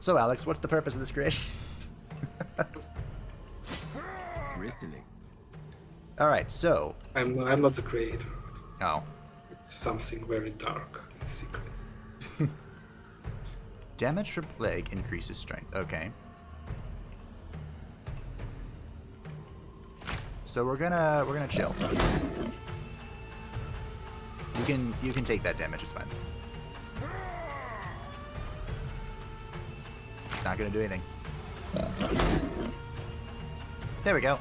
So, Alex, what's the purpose of this creation? Bristling. Alright, so... I'm not the creator. Oh. It's something very dark and secret. Damage from plague increases strength. Okay. So we're gonna chill. You can take that damage, it's fine. Not gonna do anything. There we go.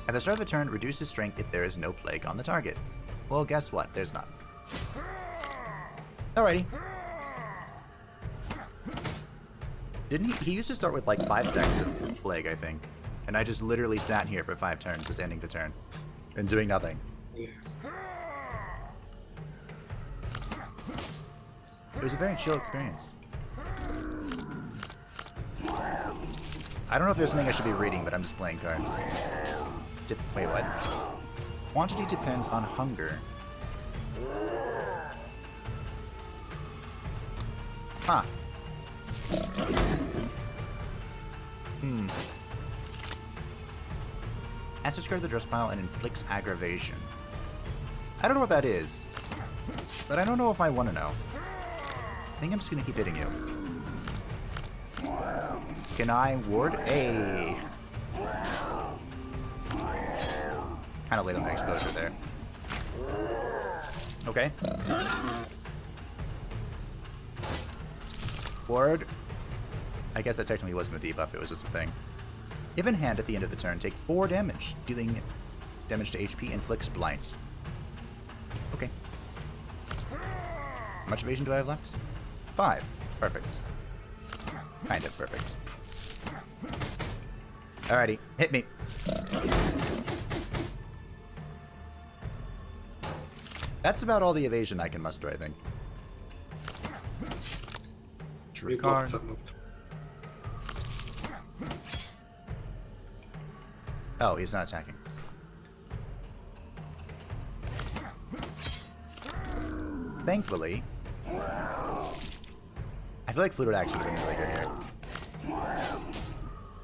At the start of the turn, reduce his strength if there is no plague on the target. Well, guess what? There's none. Alrighty. Didn't he used to start with like 5 stacks of plague, I think. And I just literally sat here for 5 turns, just ending the turn. And doing nothing. Yeah. It was a very chill experience. I don't know if there's something I should be reading, but I'm just playing cards. Wait, what? Quantity depends on hunger. Huh. Adds to discard the dress pile and inflicts aggravation. I don't know what that is, but I don't know if I want to know. I think I'm just gonna keep hitting you. Can I ward a? Kind of late on the exposure there. Okay. Ward. I guess that technically wasn't a debuff, it was just a thing. If in hand at the end of the turn, take 4 damage, dealing damage to HP, inflicts blinds. Okay. How much evasion do I have left? 5. Perfect. Kind of perfect. Alrighty, hit me. That's about all the evasion I can muster, I think. Drew card. Oh, he's not attacking. Thankfully, I feel like Fluid Axe would have been really good here.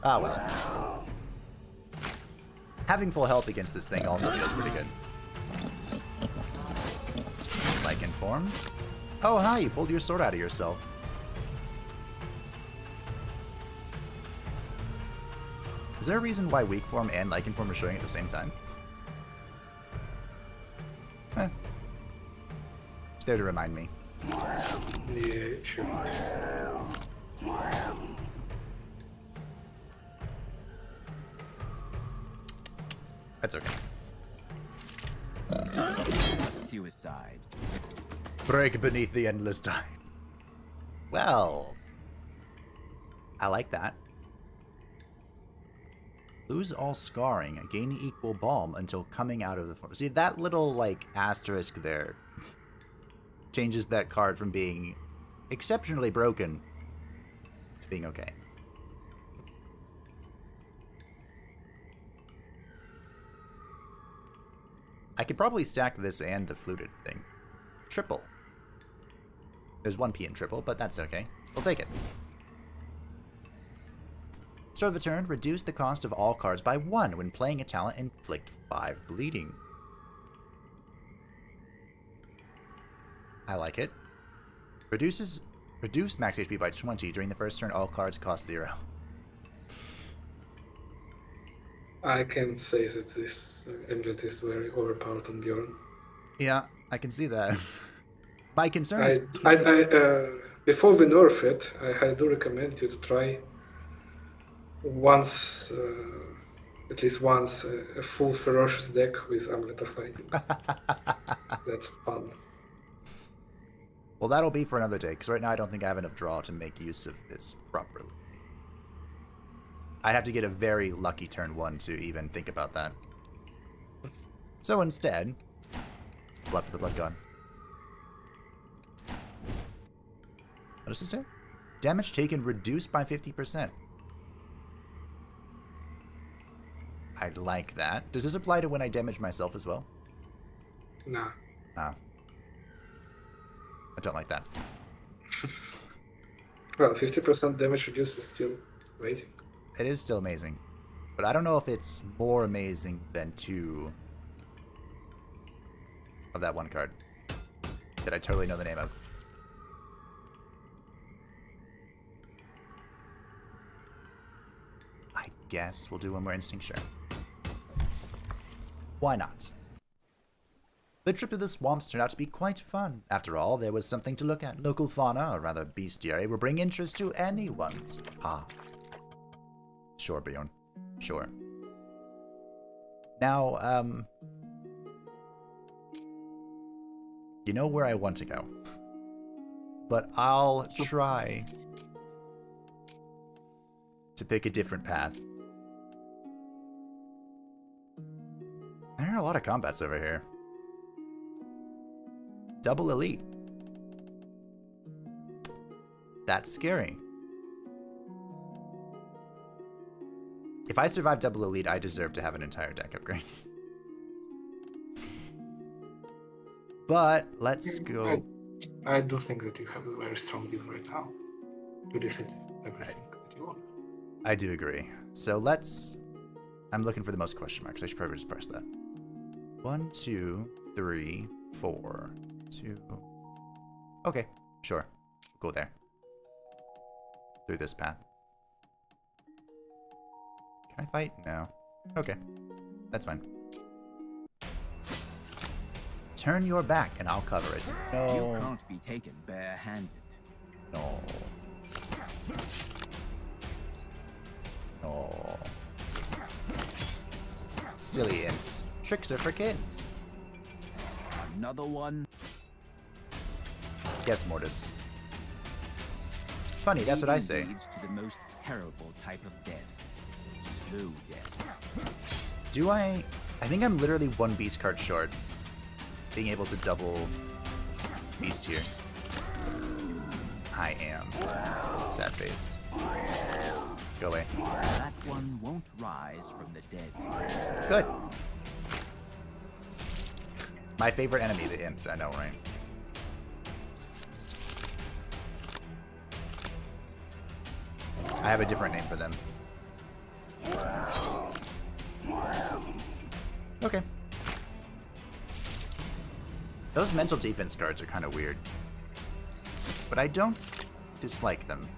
Ah, well. Having full health against this thing also feels pretty good. Lycan form. Oh, hi, you pulled your sword out of yourself. Is there a reason why weak form and Lycan form are showing at the same time? Eh. It's there to remind me. Yeah, sure. That's okay. Suicide. Break beneath the endless tide. Well, I like that. Lose all scarring, gain equal balm until coming out of the form. See, that little, like, asterisk there changes that card from being exceptionally broken to being okay. I could probably stack this and the fluted thing. Triple. There's 1 P in triple, but that's okay. We'll take it. Start of the turn, reduce the cost of all cards by 1 when playing a talent, inflict 5 bleeding. I like it. Reduce max HP by 20 during the first turn, all cards cost 0. I can say that this amulet is very overpowered on Bjorn. Yeah, I can see that. My concern is... Before we nerf it, I do recommend you to try once, at least once, a full ferocious deck with Amulet of Lightning. That's fun. Well, that'll be for another day, because right now I don't think I have enough draw to make use of this properly. I'd have to get a very lucky turn 1 to even think about that. So instead, Blood for the Blood God. What does this do? Damage taken reduced by 50%. I like that. Does this apply to when I damage myself as well? Nah. Oh. I don't like that. Well, 50% damage reduced is still amazing. It is still amazing. But I don't know if it's more amazing than 2 of that one card that I totally know the name of. I guess we'll do one more instinct, sure. Why not? The trip to the swamps turned out to be quite fun. After all, there was something to look at. Local fauna, or rather bestiary, will bring interest to anyone's. Sure, Bjorn. Sure. Now, you know where I want to go. But I'll try to pick a different path. There are a lot of combats over here. Double elite. That's scary. If I survive double elite, I deserve to have an entire deck upgrade. But let's go. I do think that you have a very strong build right now to defeat everything that you want. I do agree. So let's... I'm looking for the most question marks. I should probably just press that. 1, 2, 3, 4, 2... Okay, sure. Go there. Through this path. Can I fight? No. Okay. That's fine. Turn your back and I'll cover it. No. You can't be taken bare-handed. No. No. Silly imps. Tricks are for kids. Another one. Yes, Mortis. Funny, that's what I say. Leads to the most terrible type of death. Slow death. Do I think I'm literally one beast card short. Being able to double beast here. I am. Sad face. Go away. That one won't rise from the dead. Good. My favorite enemy, the imps, I know, right? I have a different name for them. Okay. Those mental defense cards are kind of weird. But I don't dislike them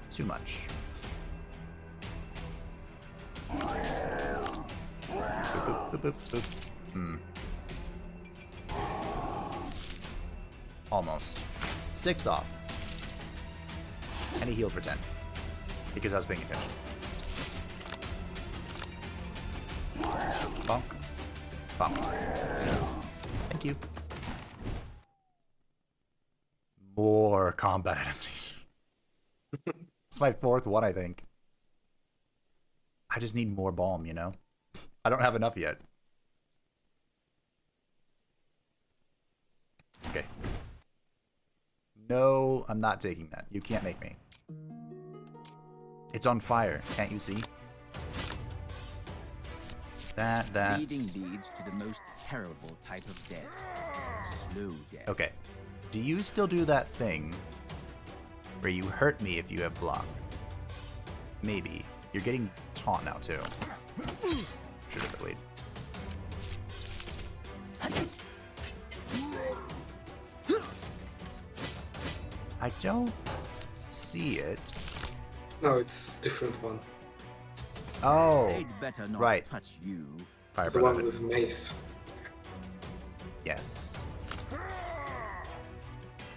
too much. Boop, boop, boop, boop, boop. Almost. 6 off. And he healed for 10. Because I was paying attention. Bonk. Bonk. Thank you. More combat adaptation. It's my 4th one, I think. I just need more balm, you know? I don't have enough yet. Okay. No, I'm not taking that. You can't make me. It's on fire. Can't you see? That. Bleeding leads to the most terrible type of death. Slow death. Okay. Do you still do that thing where you hurt me if you have block? Maybe. You're getting taunt now, too. Should have played. I don't see it. No, it's different one. Oh, They'd better not right. touch you. Fire The one Brotherhood. with mace. Yes.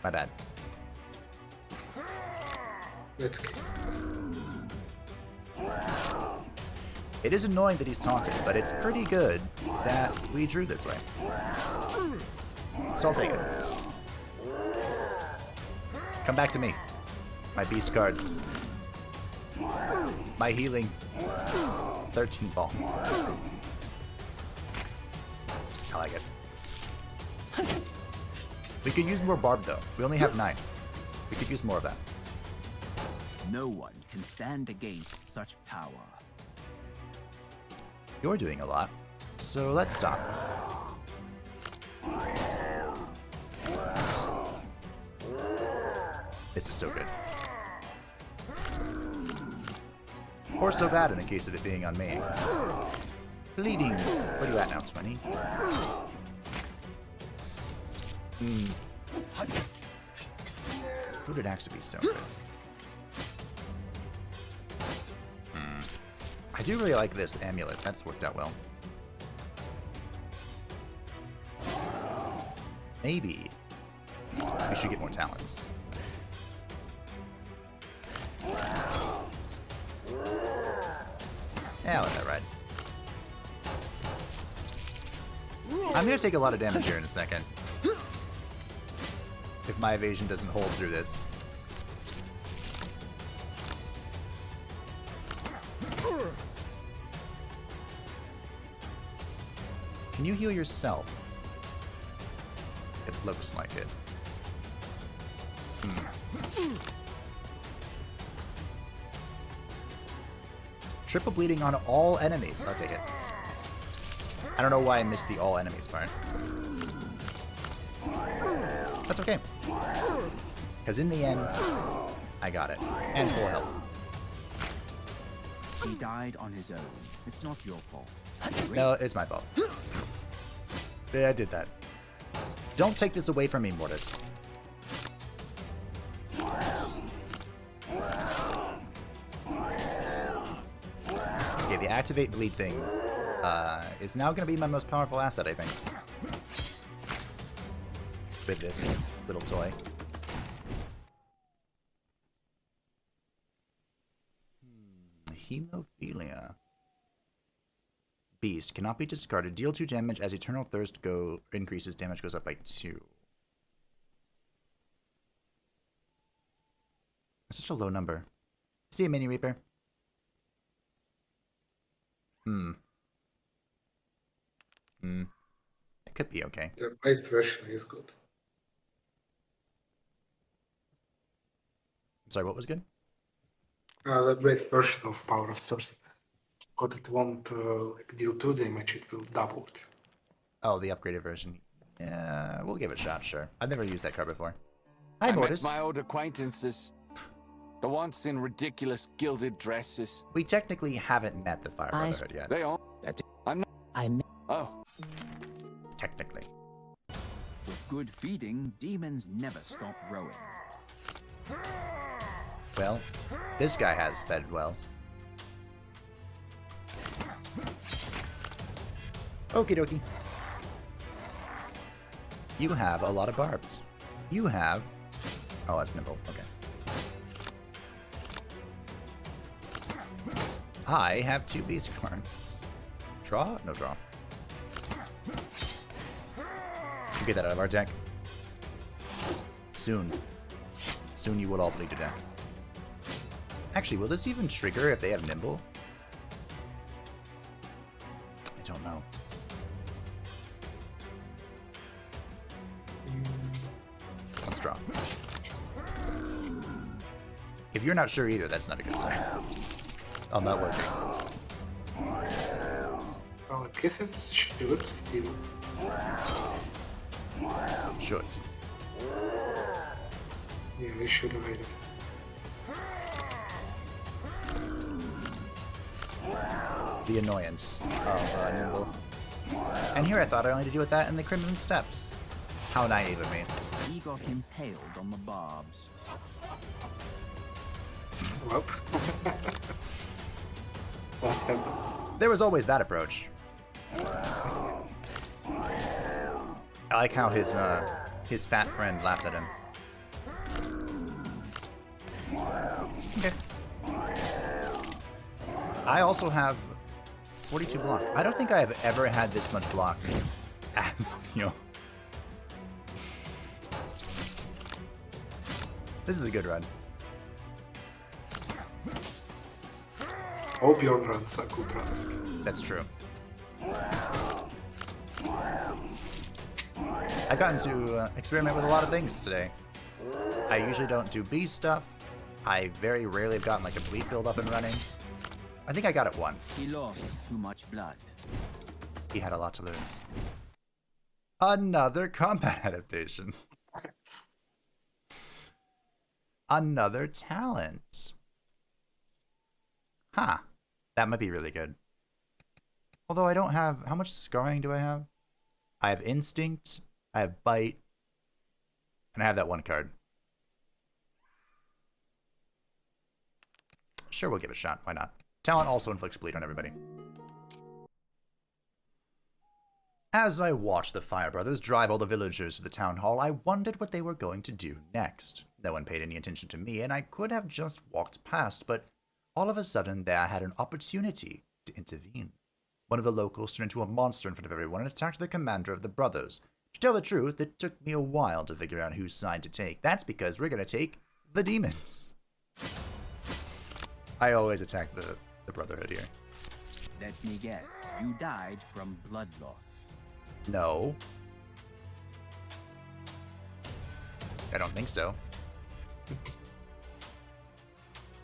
My bad. That's okay. It is annoying that he's taunted, but it's pretty good that we drew this way. So I'll take it. Come back to me. My beast cards. My healing. 13 ball. I like it. We could use more barb though. We only have 9. We could use more of that. No one can stand against such power. You're doing a lot, so let's stop. This is so good. Or so bad in the case of it being on me. Bleeding. What are you at now, 20? Would it actually be so good? I do really like this amulet. That's worked out well. Maybe we should get more talents. Yeah, I'll let that ride. I'm gonna take a lot of damage here in a second. If my evasion doesn't hold through this. Can you heal yourself? It looks like it. Triple bleeding on all enemies. I'll take it. I don't know why I missed the all enemies part. That's okay. Because in the end, I got it. And full health. He died on his own. It's not your fault. No, it's my fault. Yeah, I did that. Don't take this away from me, Mortis. Okay, the activate bleed thing is now going to be my most powerful asset, I think. With this little toy. Hemophilia. Beast cannot be discarded. Deal 2 damage as Eternal Thirst increases. Damage goes up by 2. That's such a low number. See a Mini Reaper. It could be okay. The great version is good. Sorry, what was good? The great version of Power of Thirst. Because it won't like deal 2 damage, it will double it. Oh, the upgraded version. Yeah, we'll give it a shot, sure. I've never used that card before. Hi, I met Mortis. my old acquaintances. The ones in ridiculous gilded dresses. We technically haven't met the Fire Brotherhood yet. They all. I'm not. Oh. Technically. With good feeding, demons never stop growing. Well, this guy has fed well. Okie dokie. You have a lot of barbs. You have... Oh, that's nimble. Okay. I have 2 beast cards. Draw? No draw. We'll get that out of our deck. Soon. Soon you will all bleed to death. Actually, will this even trigger if they have nimble? I don't know. Let's draw. If you're not sure either, that's not a good sign. Oh, not working. Well, I guess it should still. Should. Yeah, they should have made it. The annoyance of nimble. And here I thought I only had to deal with that in the Crimson Steps. How naive of me. He got impaled on the barbs. Well. There was always that approach. I like how his fat friend laughed at him. Okay. I also have 42 block. I don't think I have ever had this much block as Pio. This is a good run. All Bjorn runs are good runs. That's true. I've gotten to experiment with a lot of things today. I usually don't do bee stuff. I very rarely have gotten like a bleed build up and running. I think I got it once. He lost too much blood. He had a lot to lose. Another combat adaptation. Another talent. Huh. That might be really good. Although I don't have... How much scarring do I have? I have Instinct, I have Bite, and I have that one card. Sure, we'll give it a shot. Why not? Talent also inflicts bleed on everybody. As I watched the Fire Brothers drive all the villagers to the town hall, I wondered what they were going to do next. No one paid any attention to me, and I could have just walked past, but all of a sudden there I had an opportunity to intervene. One of the locals turned into a monster in front of everyone and attacked the commander of the brothers. To tell the truth, it took me a while to figure out whose side to take. That's because we're going to take the demons. I always attack the Brotherhood here. Let me guess, you died from blood loss. No. I don't think so.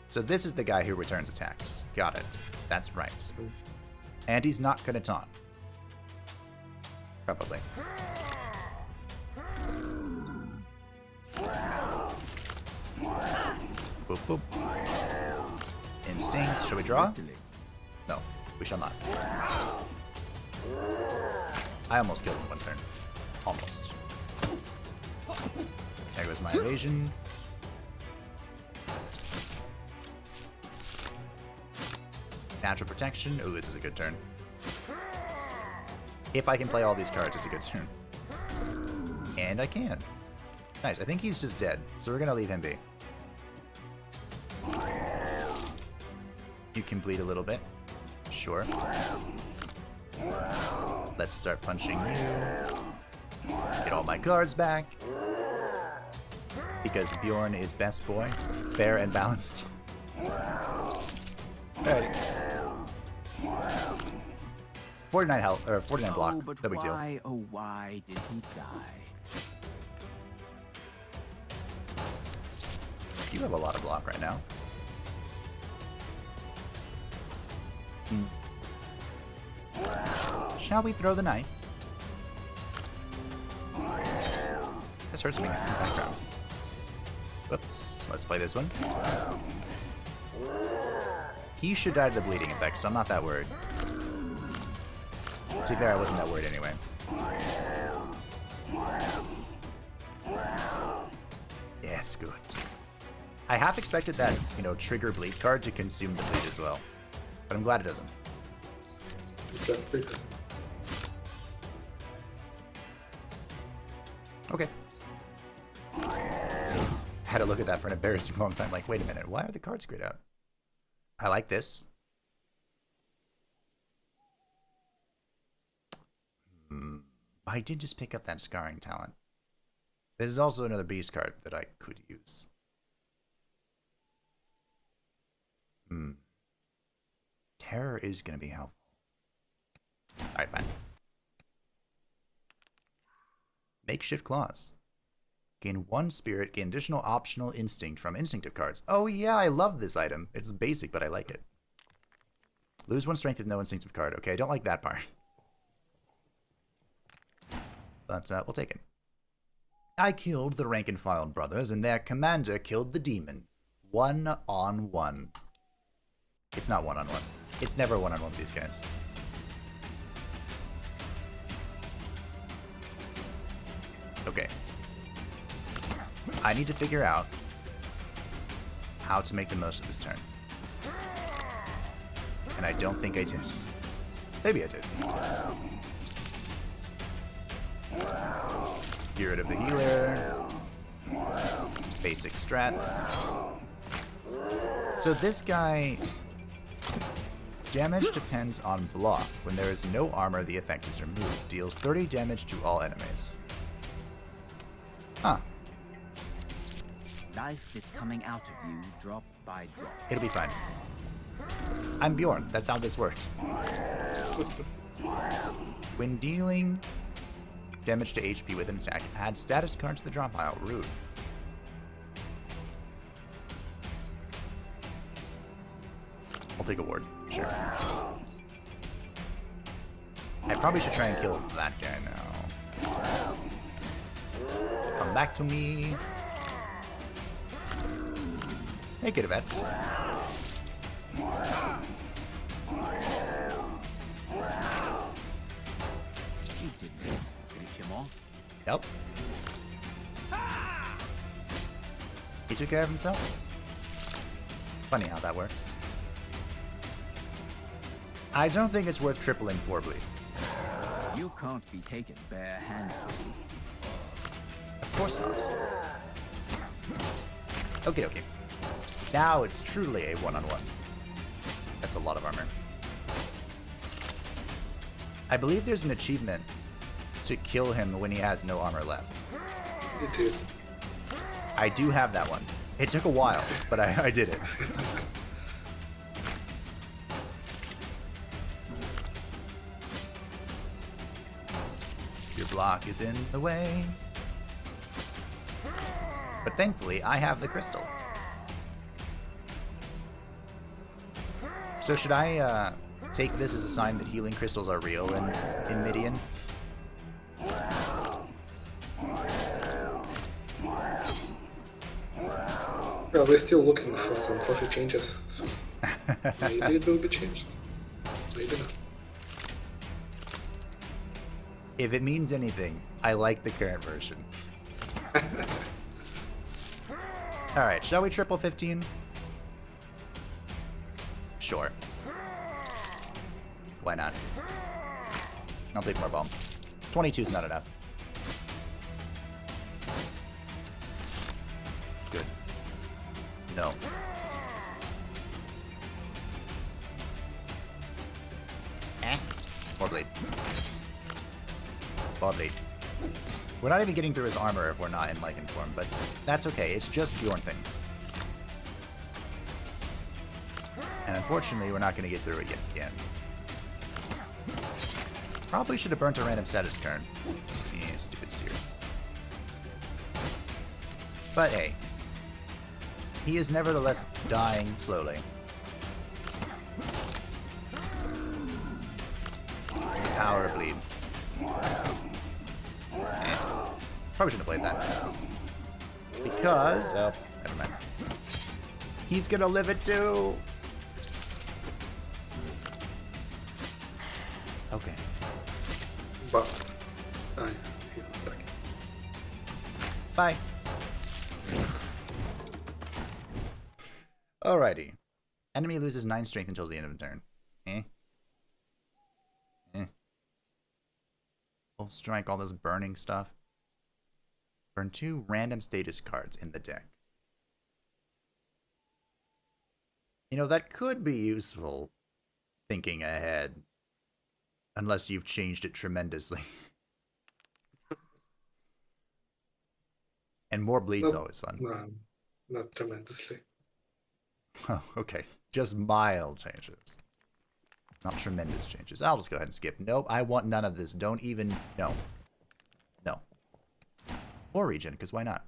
So this is the guy who returns attacks. Got it. That's right. And he's not gonna taunt. Probably. Boop, boop. Instinct. Shall we draw? No, we shall not. I almost killed him one turn. Almost. There goes my evasion. Natural protection. Ooh, this is a good turn. If I can play all these cards, it's a good turn. And I can. Nice. I think he's just dead, so we're gonna leave him be. You can bleed a little bit. Sure. Let's start punching you. Get all my cards back. Because Bjorn is best boy. Fair and balanced. Alright. 49 health, or 49 block. Oh, but No big deal. why did he die? You have a lot of block right now. Shall we throw the knife? This hurts me in the background. Whoops. Let's play this one. He should die to the bleeding effect, so I'm not that worried. To be fair, I wasn't that worried anyway. Yes, good. I half expected that, trigger bleed card to consume the bleed as well. But I'm glad it doesn't. It just triggers. Okay. Had to look at that for an embarrassing long time. Like, wait a minute, why are the cards grayed out? I like this. I did just pick up that scarring talent. This is also another beast card that I could use. Terror is going to be helpful. Alright, fine. Makeshift Claws. Gain 1 spirit, gain additional optional instinct from instinctive cards. Oh yeah, I love this item. It's basic, but I like it. Lose 1 strength with no instinctive card. Okay, I don't like that part. But we'll take it. I killed the rank and file brothers, and their commander killed the demon. 1-on-1. It's not 1-on-1. It's never 1-on-1 with these guys. Okay. I need to figure out how to make the most of this turn. And I don't think I did. Maybe I did. Get rid of the healer. Basic strats. So this guy... Damage depends on block. When there is no armor, the effect is removed. Deals 30 damage to all enemies. Huh. Life is coming out of you drop by drop. It'll be fine. I'm Bjorn. That's how this works. When dealing damage to HP with an attack, add status card to the drop pile. Rude. I'll take a ward. Sure. I probably should try and kill that guy now. Come back to me. Hey, good vets. You didn't finish him off. Yep. He took care of himself. Funny how that works. I don't think it's worth tripling 4 bleed. You can't be taken bare-handed. Of course not. Okay, okay. Now it's truly a one-on-one. That's a lot of armor. I believe there's an achievement to kill him when he has no armor left. It is. I do have that one. It took a while, but I did it. Your block is in the way. But thankfully, I have the crystal. So should I take this as a sign that healing crystals are real in Midian? Well, we're still looking for some coffee changes, so maybe it will be changed. Maybe not. If it means anything, I like the current version. Alright, shall we triple 15? Sure. Why not? I'll take more bomb. 22 is not enough. Good. No. More bleed. More bleed. We're not even getting through his armor if we're not in Lycan form, but that's okay. It's just Bjorn things. And unfortunately, we're not going to get through it yet again. Probably should have burnt a random status turn. Yeah, stupid seer. But hey, he is nevertheless dying slowly. Power bleed. Probably shouldn't have played that. Because... oh, never mind. He's gonna live it too! Okay. But he's not attacking. Bye. Alrighty. Enemy loses 9 strength until the end of the turn. Full strike, all this burning stuff. Burn 2 random status cards in the deck. You know, that could be useful thinking ahead. Unless you've changed it tremendously. And more bleed's always fun. No, not tremendously. Oh, okay. Just mild changes. Not tremendous changes. I'll just go ahead and skip. Nope, I want none of this. Don't even... No. No. Or regen, because why not?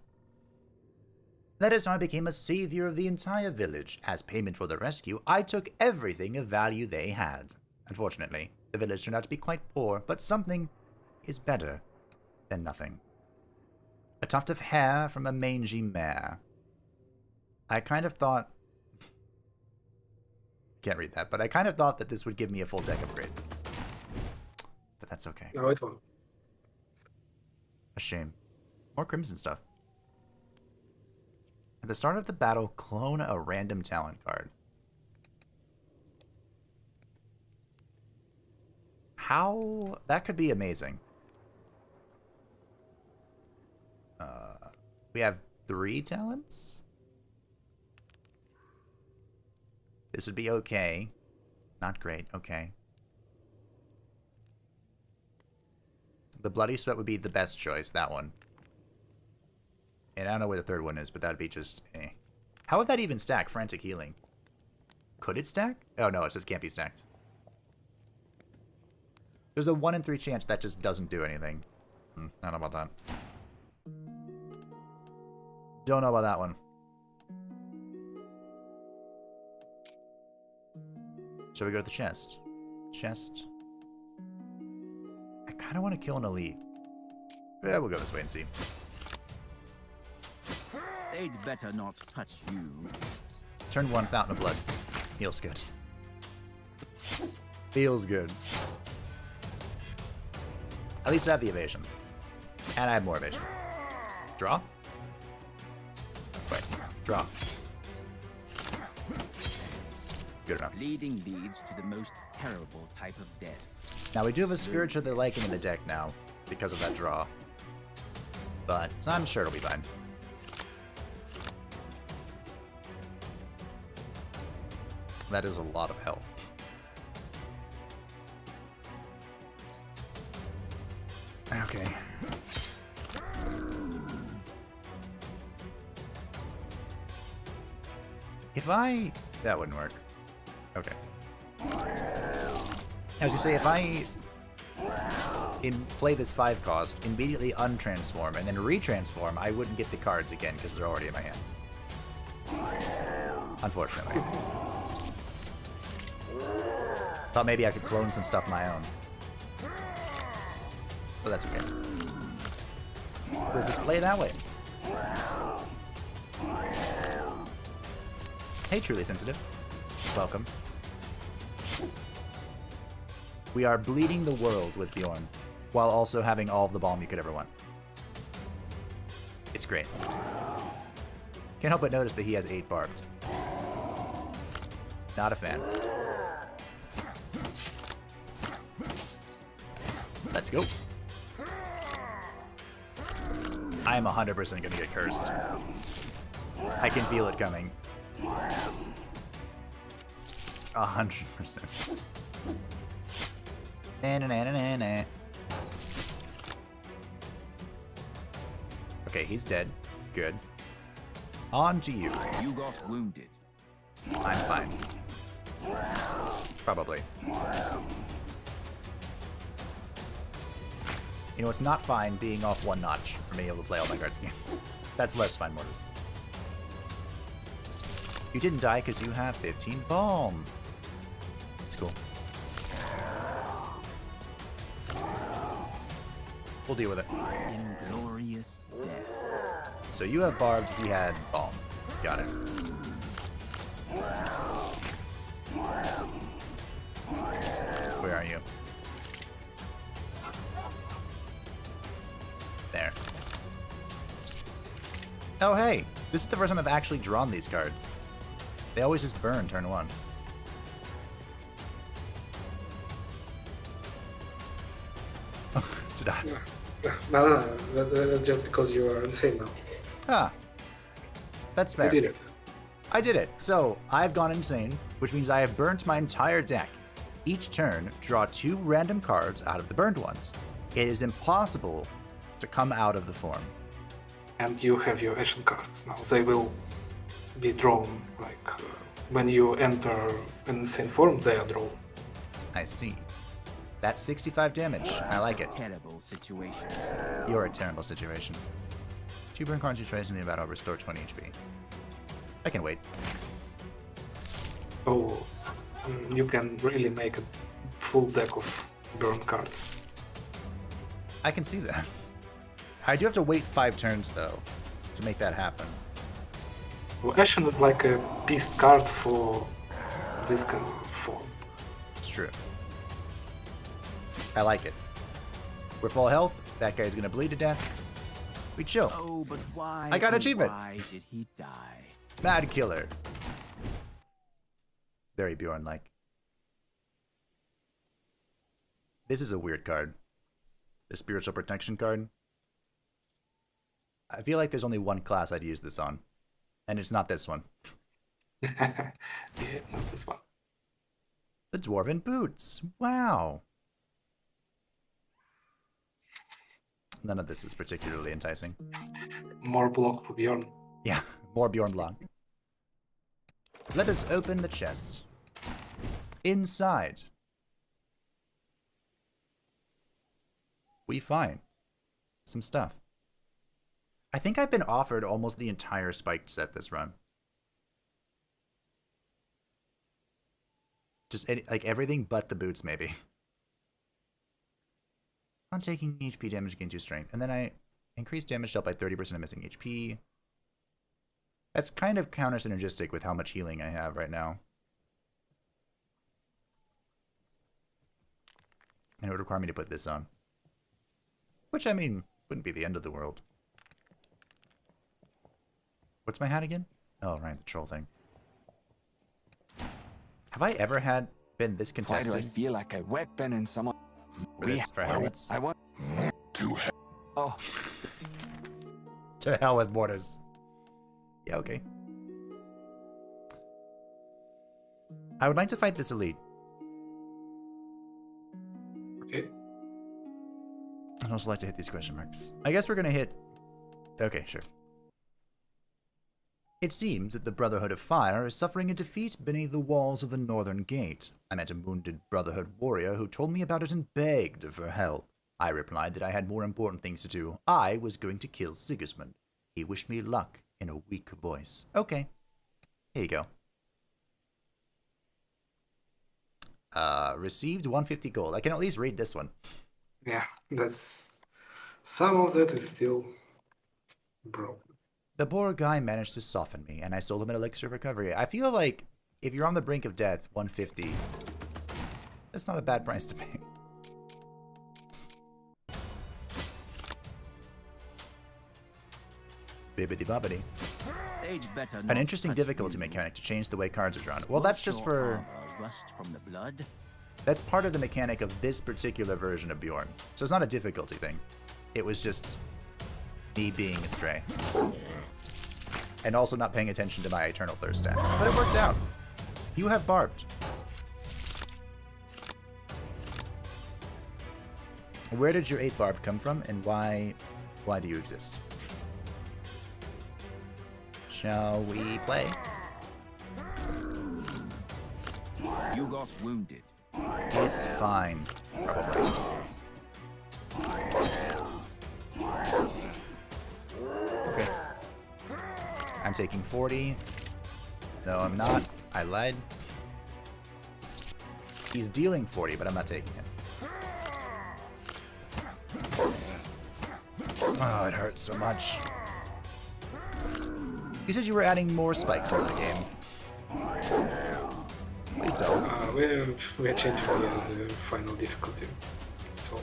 That is how I became a savior of the entire village. As payment for the rescue, I took everything of value they had. Unfortunately, the village turned out to be quite poor, but something is better than nothing. A tuft of hair from a mangy mare. I kind of thought... Can't read that, but I kind of thought that this would give me a full deck upgrade. But that's okay. No, it won't. A shame. More crimson stuff. At the start of the battle, clone a random talent card. How? That could be amazing. We have 3 talents? This would be okay. Not great, okay. The Bloody Sweat would be the best choice, that one. And I don't know where the third one is, but that'd be just eh. How would that even stack, Frantic Healing? Could it stack? Oh no, it just can't be stacked. There's a 1 in 3 chance that just doesn't do anything. I don't know about that. Don't know about that one. Shall we go to the chest? Chest. I kind of want to kill an elite. Yeah, we'll go this way and see. They'd better not touch you. Turn 1, Fountain of Blood. Feels good. Feels good. At least I have the evasion. And I have more evasion. Draw? Wait, draw. Good enough. Bleeding leads to the most terrible type of death. Now, we do have a Spiritual of the Liking in the deck now, because of that draw. But I'm sure it'll be fine. That is a lot of health. Okay. If I... That wouldn't work. Okay. As you say, if I play this 5 cost, immediately untransform, and then retransform, I wouldn't get the cards again because they're already in my hand. Unfortunately. Thought maybe I could clone some stuff of my own. But that's okay. We'll just play it that way. Hey, Truly Sensitive. Welcome. We are bleeding the world with Bjorn, while also having all of the balm you could ever want. It's great. Can't help but notice that he has 8 barbs. Not a fan. Let's go. I am 100% gonna get cursed. I can feel it coming. 100%. Na-na-na-na-na. Okay, he's dead. Good. On to you. You got wounded. I'm fine. Probably. You know, it's not fine being off 1 notch for being able to play all my cards again. That's less fine, Mortis. You didn't die because you have 15 balm. It's cool. We'll deal with it. Inglorious death. So you have barbed, he had balm. Got it. Where are you? There. Oh hey! This is the first time I've actually drawn these cards. They always just burn turn 1. Did I? No, that's just because you are insane now. Ah. That's fair. You did it. I did it. So, I've gone insane, which means I have burnt my entire deck. Each turn, draw 2 random cards out of the burned ones. It is impossible to come out of the form. And you have your action cards now. They will be drawn, like, when you enter an insane form, they are drawn. I see. That's 65 damage. I like it. Terrible situation. You're a terrible situation. 2 burn concentration in the battle, restore 20 HP. I can wait. So, you can really make a full deck of burn cards. I can see that. I do have to wait 5 turns, though, to make that happen. Well, Ashen is like a beast card for this kind of form. It's true. I like it. We're full health. That guy's gonna bleed to death. We chill. Oh, but why? I got oh, achievement. Why did he die? Mad Killer. Very Bjorn-like. This is a weird card. The Spiritual Protection card. I feel like there's only one class I'd use this on. And it's not this one. Yeah, not this one. The Dwarven Boots. Wow. None of this is particularly enticing. More block for Bjorn. Yeah, more Bjorn Blanc. Let us open the chest. Inside, we find some stuff. I think I've been offered almost the entire spiked set this run. Just like everything but the boots, maybe. On taking HP damage, gain 2 strength. And then I increase damage dealt by 30% of missing HP. That's kind of counter-synergistic with how much healing I have right now. And it would require me to put this on. Which, I mean, wouldn't be the end of the world. What's my hat again? Oh, right, the troll thing. Have I ever had been this Why do I contested. feel like a weapon in someone? For helmets. I want. To hell. Oh, To hell with mortars. Yeah, okay. I would like to fight this elite. Okay. I'd also like to hit these question marks. I guess we're gonna hit... Okay, sure. It seems that the Brotherhood of Fire is suffering a defeat beneath the walls of the Northern Gate. I met a wounded Brotherhood warrior who told me about it and begged for help. I replied that I had more important things to do. I was going to kill Sigismund. He wished me luck in a weak voice. Okay. Here you go. Received 150 gold. I can at least read this one. Yeah, that's... Some of that is still broken. The poor guy managed to soften me, and I sold him an elixir of recovery. I feel like if you're on the brink of death, 150, that's not a bad price to pay. Bibbidi bobbidi. They'd better An not interesting touch difficulty you. mechanic to change the way cards are drawn. Well, that's just Your for... armor rust from the blood. That's part of the mechanic of this particular version of Bjorn. So it's not a difficulty thing. It was just me being astray. And also not paying attention to my Eternal Thirst stats. But it worked out. You have barbed. Where did your 8 barb come from, and why do you exist? Shall we play? You got wounded. It's fine. Probably. Okay. I'm taking 40. No, I'm not. I lied. He's dealing 40, but I'm not taking it. Oh, it hurts so much. You said you were adding more spikes into the game. Please don't. We're changing the final difficulty. So,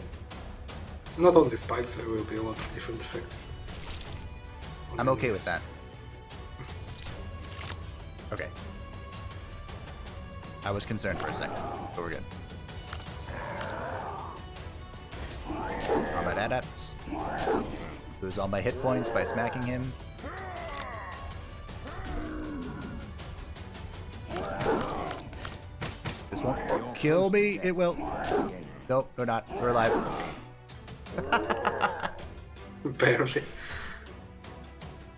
not only spikes, there will be a lot of different effects. on I'm okay enemies. with that. Okay. I was concerned for a second, but we're good. Combat adept. Lose all my hit points by smacking him. This won't kill me. It will. Nope, we're not. We're alive. Barely.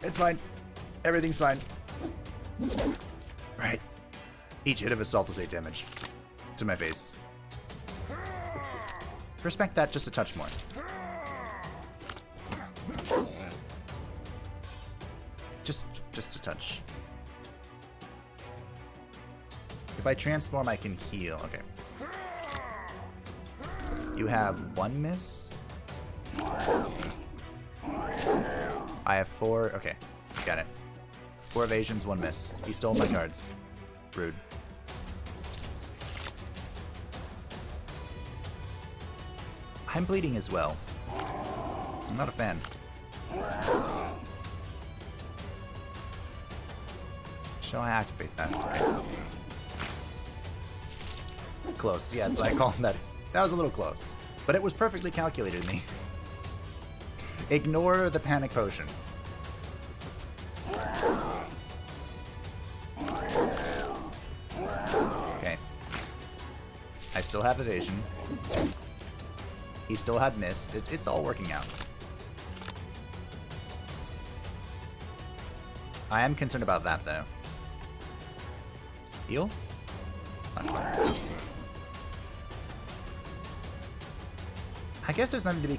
It's fine. Everything's fine. Right. Each hit of assault is 8 damage. To my face. Respect that just a touch more. Just a touch. If I transform, I can heal. Okay. You have 1 miss. I have 4. Okay. Got it. 4 evasions, 1 miss. He stole my cards. Rude. I'm bleeding as well. I'm not a fan. Shall I activate that? Right. Close. Yes, I call that. That was a little close. But it was perfectly calculated in me. Ignore the panic potion. Okay. I still have evasion. He still had miss. It's all working out. I am concerned about that, though. Heal? I guess there's nothing to be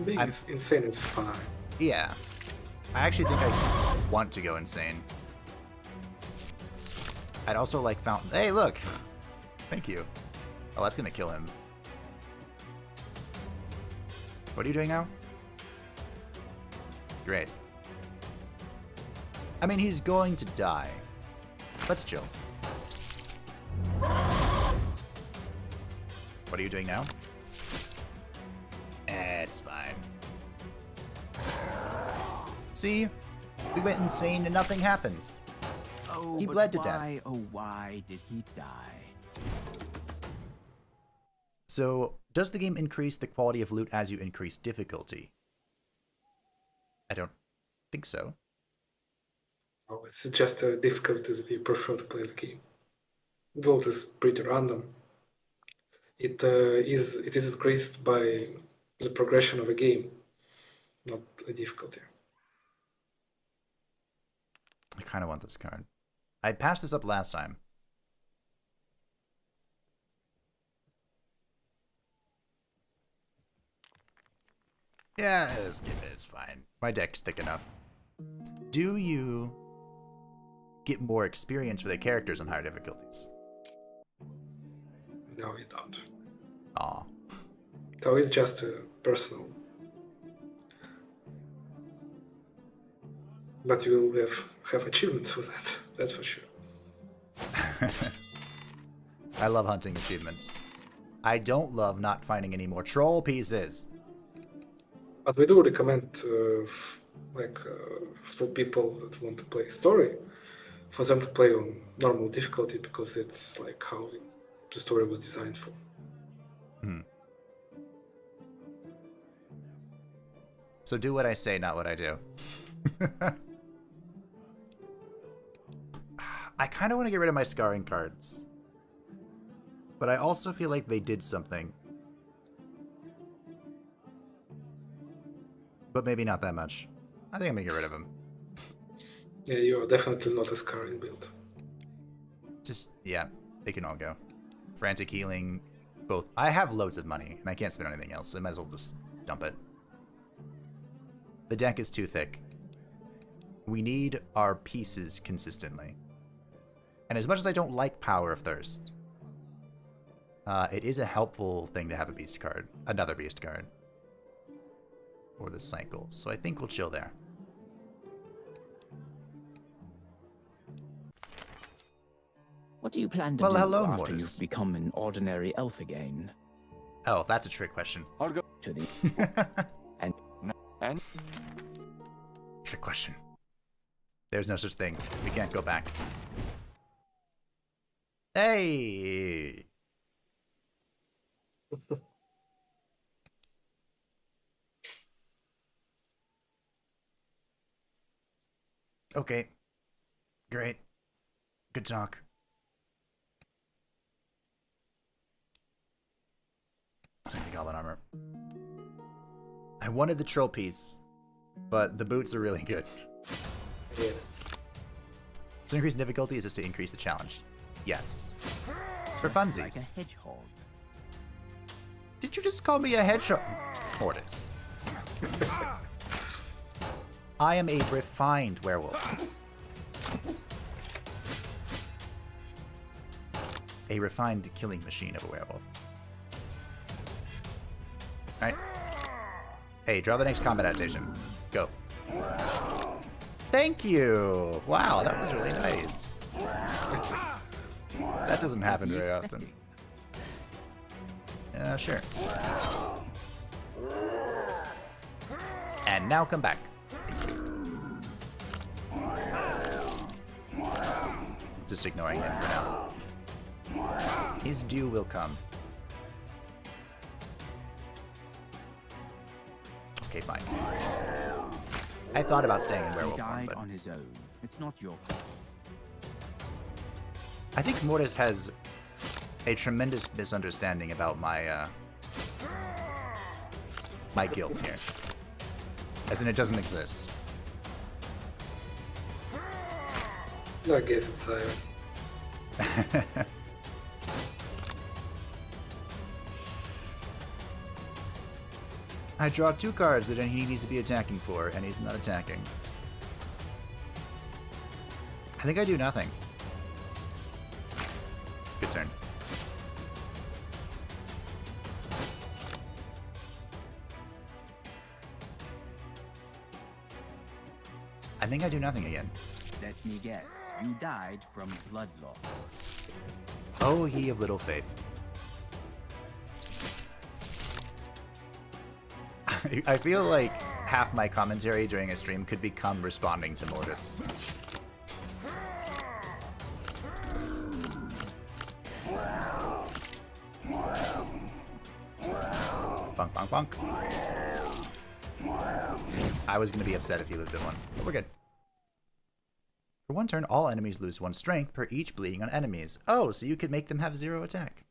Being I'm- insane is fine. Yeah. I actually think I want to go insane. I'd also like Fountain. Hey, look! Thank you. Oh, that's gonna kill him. What are you doing now? Great. I mean, he's going to die. Let's chill. What are you doing now? It's fine. See? We went insane and nothing happens. Oh, He but bled to why, death. oh why did he die? So, does the game increase the quality of loot as you increase difficulty? I don't think so. Oh, it's just a difficulty that you prefer to play the game. The loot is pretty random. It is increased by the progression of a game, not a difficulty. I kind of want this card. I passed this up last time. Yeah, just give it. It's fine. My deck's thick enough. Do you get more experience for the characters on higher difficulties? No, you don't. Aw. So it's just a personal. But you will have achievements for that, that's for sure. I love hunting achievements. I don't love not finding any more troll pieces. But we do recommend, for people that want to play story, for them to play on normal difficulty because it's like how the story was designed for. So do what I say, not what I do. I kind of want to get rid of my scarring cards. But I also feel like they did something. But maybe not that much. I think I'm going to get rid of them. Yeah, you are definitely not a scarring build. Just, yeah, they can all go. Frantic healing, both. I have loads of money, and I can't spend on anything else, so I might as well just dump it. The deck is too thick. We need our pieces consistently. And as much as I don't like Power of Thirst, it is a helpful thing to have a beast card. Another beast card. For the cycle. So I think we'll chill there. What do you plan to Well, do hello, after Mortis. you've become an ordinary elf again? Oh, that's a trick question. I'll go. To the and And Trick question. There's no such thing. We can't go back. Hey! Okay. Great. Good talk. I'll take the goblin armor. I wanted the troll piece, but the boots are really good. Yeah. So increase in difficulty is just to increase the challenge. Yes. For like funsies. a hedgehog. Did you just call me a hedgehog? Mortis. I am a refined werewolf. A refined killing machine of a werewolf. Alright. Hey, draw the next combat adaptation. Go. Thank you! Wow, that was really nice. That doesn't happen very often. Sure. And now come back. Just ignoring him for now. His due will come. Okay, fine. I thought about staying in He werewolf form, died but on his own. It's not your fault. I think Mortis has a tremendous misunderstanding about my my guilt here. As in, it doesn't exist. I guess it's I draw 2 cards that he needs to be attacking for, and he's not attacking. I think I do nothing. Good turn. I think I do nothing again. Let me guess. You died from blood loss. Oh, he of little faith. I feel like half my commentary during a stream could become responding to Mortis. bonk, bonk, bonk. I was going to be upset if he loses one, but we're good. For one turn, all enemies lose 1 strength per each bleeding on enemies. Oh, so you could make them have 0 attack.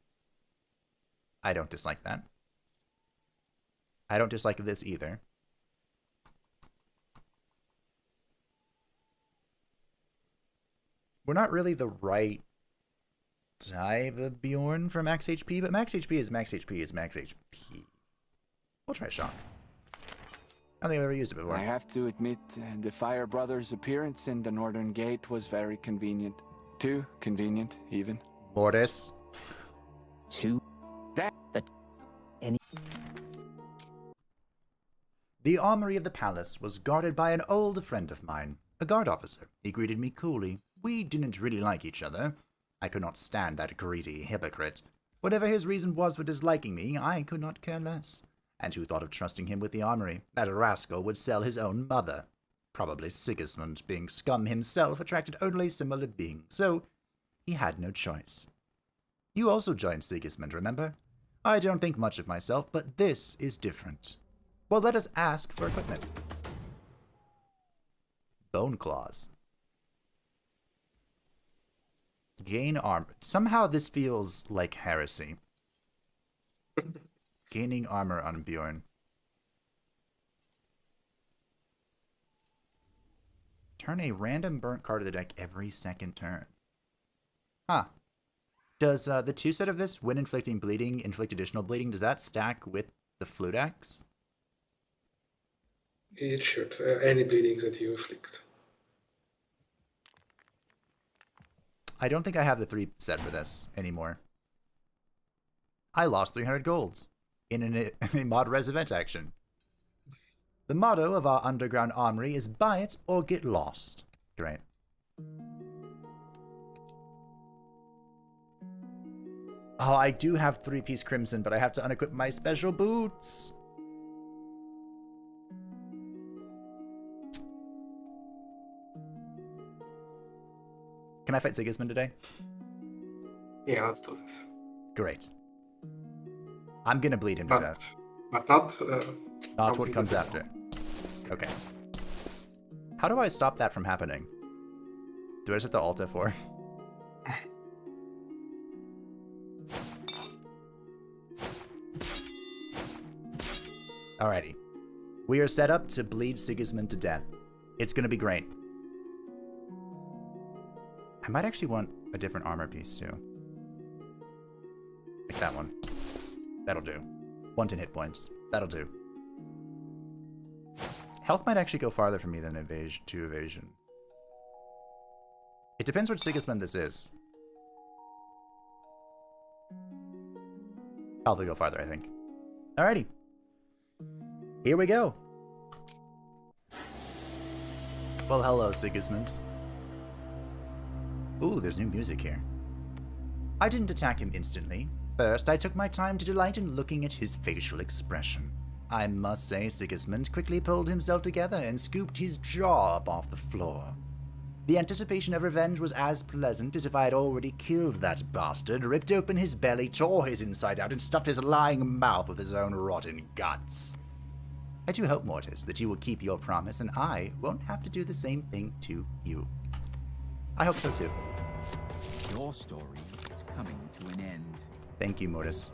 I don't dislike that. I don't dislike this either. We're not really the right type of Bjorn for max HP, but max HP is max HP is max HP. We'll try Shock. I don't think I've ever used it before. I have to admit, the Fire Brothers' appearance in the Northern Gate was very convenient. Too convenient, even. Mortis. The armory of the palace was guarded by an old friend of mine, a guard officer. He greeted me coolly. We didn't really like each other. I could not stand that greedy hypocrite. Whatever his reason was for disliking me, I could not care less. And who thought of trusting him with the armory? That rascal would sell his own mother. Probably Sigismund, being scum himself, attracted only similar beings, so he had no choice. You also joined Sigismund, remember? I don't think much of myself, but this is different. Well, let us ask for equipment. Bone claws. Gain armor. Somehow this feels like heresy. Gaining armor on Bjorn. Turn a random burnt card to the deck every second turn. Huh. Does the 2 set of this, when inflicting bleeding, inflict additional bleeding, does that stack with the flute axe? It should. Any bleeding that you inflict. I don't think I have the 3 set for this anymore. I lost 300 gold in a mod res event action. The motto of our underground armory is buy it or get lost. Great. Oh, I do have 3-piece crimson, but I have to unequip my special boots. Can I fight Sigismund today? Yeah, let's do this. Great. I'm gonna bleed him to death. But not... Not what comes after. Okay. How do I stop that from happening? Do I just have to Alt F4? Alrighty. We are set up to bleed Sigismund to death. It's gonna be great. I might actually want a different armor piece too. Like that one. That'll do. 110 hit points. That'll do. Health might actually go farther for me than evasion. It depends which Sigismund this is. Health will go farther, I think. Alrighty. Here we go. Well, hello, Sigismund. Ooh, there's new music here. I didn't attack him instantly. First, I took my time to delight in looking at his facial expression. I must say Sigismund quickly pulled himself together and scooped his jaw up off the floor. The anticipation of revenge was as pleasant as if I had already killed that bastard, ripped open his belly, tore his inside out, and stuffed his lying mouth with his own rotten guts. I do hope, Mortis, that you will keep your promise and I won't have to do the same thing to you. I hope so too. Your story is coming to an end. Thank you, Mortis.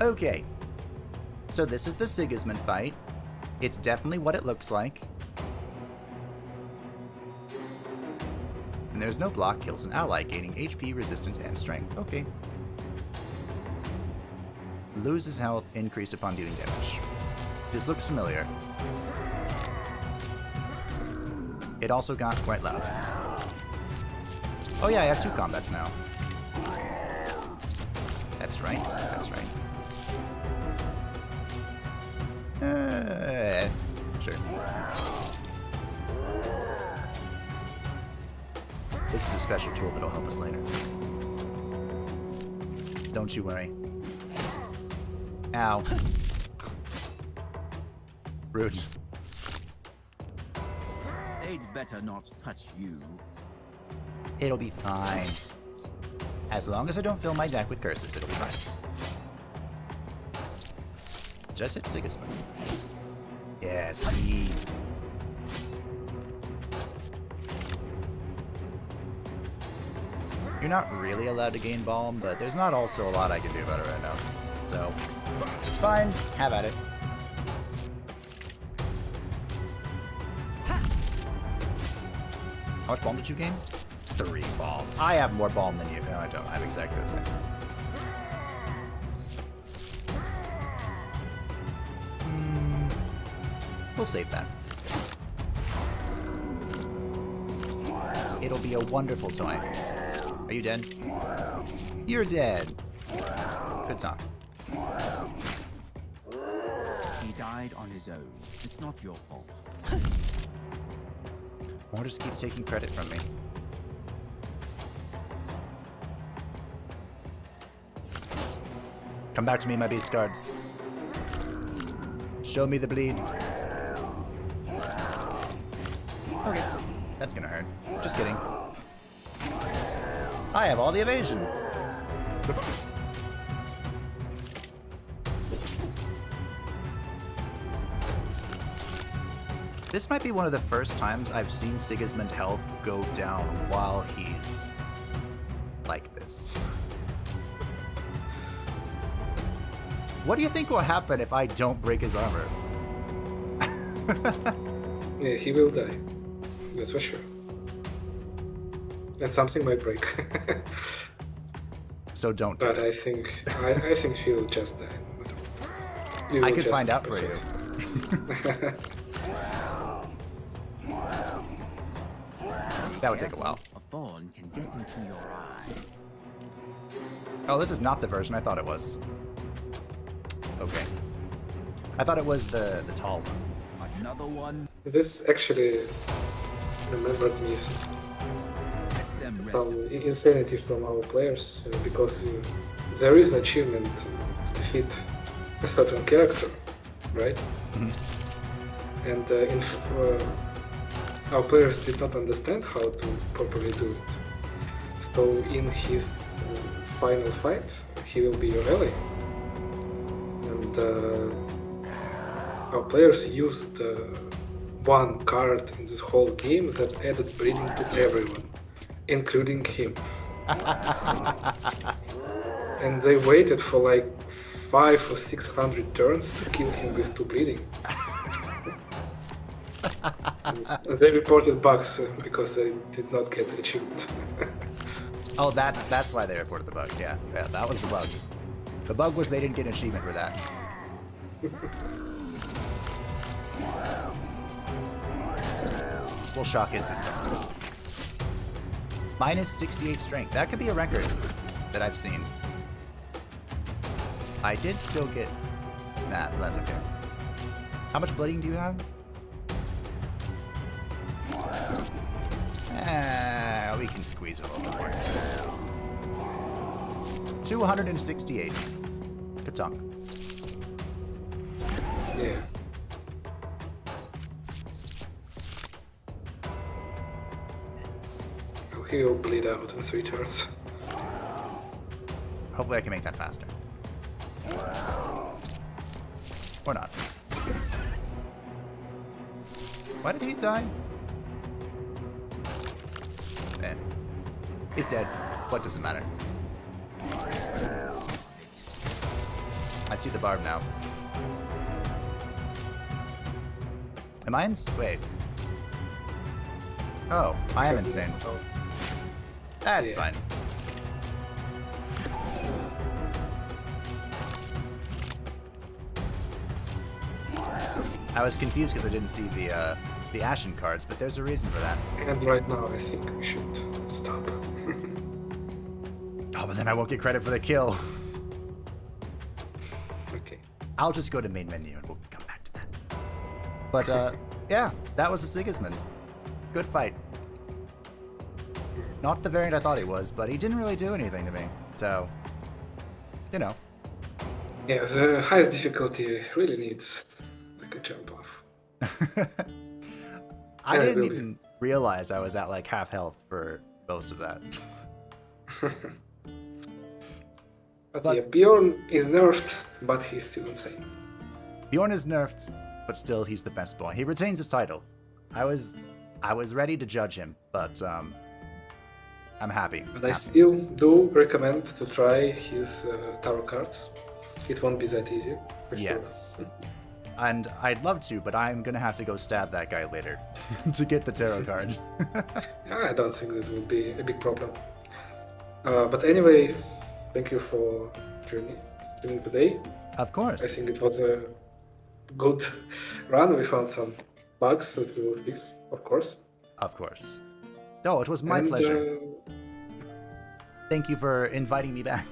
Okay. So this is the Sigismund fight. It's definitely what it looks like. And there's no block, kills an ally, gaining HP, resistance, and strength. Okay. Loses health, increased upon dealing damage. This looks familiar. It also got quite loud. Oh yeah, I have 2 combats now. That's right, that's right. Sure. This is a special tool that'll help us later. Don't you worry. Ow. Rude. They'd better not touch you. It'll be fine. As long as I don't fill my deck with curses, it'll be fine. Just hit Sigismund. Yeah, speed. You're not really allowed to gain Balm, but there's not also a lot I can do about it right now. So, it's fine. Have at it. How much Balm did you gain? 3 Balm. I have more Balm than you. No, I don't. I'm exactly the same. We'll save that. It'll be a wonderful toy. Are you dead? You're dead. Good talk. He died on his own. It's not your fault. War just keeps taking credit from me. Come back to me, my beast guards. Show me the bleed. Okay, that's gonna hurt. Just kidding. I have all the evasion. This might be one of the first times I've seen Sigismund health go down while he's like this. What do you think will happen if I don't break his armor? Yeah, he will die. That's for sure. And something might break. So don't do But it. I think she will just die. You I will could just find out for you. refuse. That would take a while. A thorn can get into your eye. Oh, this is not the version I thought it was. Okay. I thought it was the tall one. Another one. This actually remembered me Let them rest. some insanity from our players because there is an achievement to defeat a certain character, right? And our players did not understand how to properly do it. So in his final fight, he will be your ally. And our players used one card in this whole game that added bleeding to everyone, including him. And they waited for like 500 or 600 turns to kill him with 2 bleeding. And they reported bugs because they did not get the achievement. Oh, that's why they reported the bug. Yeah, that was the bug. The bug was they didn't get an achievement for that. We'll shock his system. Minus 68 strength. That could be a record that I've seen. I did still get that, but that's okay. How much bleeding do you have? We can squeeze a little bit more. 268. Good talk. Yeah. He will bleed out in 3 turns. Hopefully I can make that faster. Or not. Why did he die? Eh. He's dead. What does it matter? I see the barb now. Am I wait. Oh, I am insane. That's Yeah. fine. I was confused because I didn't see the Ashen cards, but there's a reason for that. And right now I think we should stop. Oh, but then I won't get credit for the kill. Okay. I'll just go to main menu and we'll come back to that. But yeah, that was a Sigismund. Good fight. Not the variant I thought he was, but he didn't really do anything to me. So, you know. Yeah, the highest difficulty really needs like a jump off. I Yeah, didn't really. even realize I was at like half health for most of that. But yeah, Bjorn is nerfed, but he's still insane. Bjorn is nerfed, but still he's the best boy. He retains his title. I was ready to judge him, but I'm happy. But I still do recommend to try his tarot cards. It won't be that easy, for Yes. sure. And I'd love to, but I'm gonna have to go stab that guy later to get the tarot card. Yeah, I don't think this will be a big problem. But anyway, thank you for joining today. Of course. I think it was a good run. We found some bugs that we will fix, of course. Of course. No, it was my And, pleasure. Thank you for inviting me back.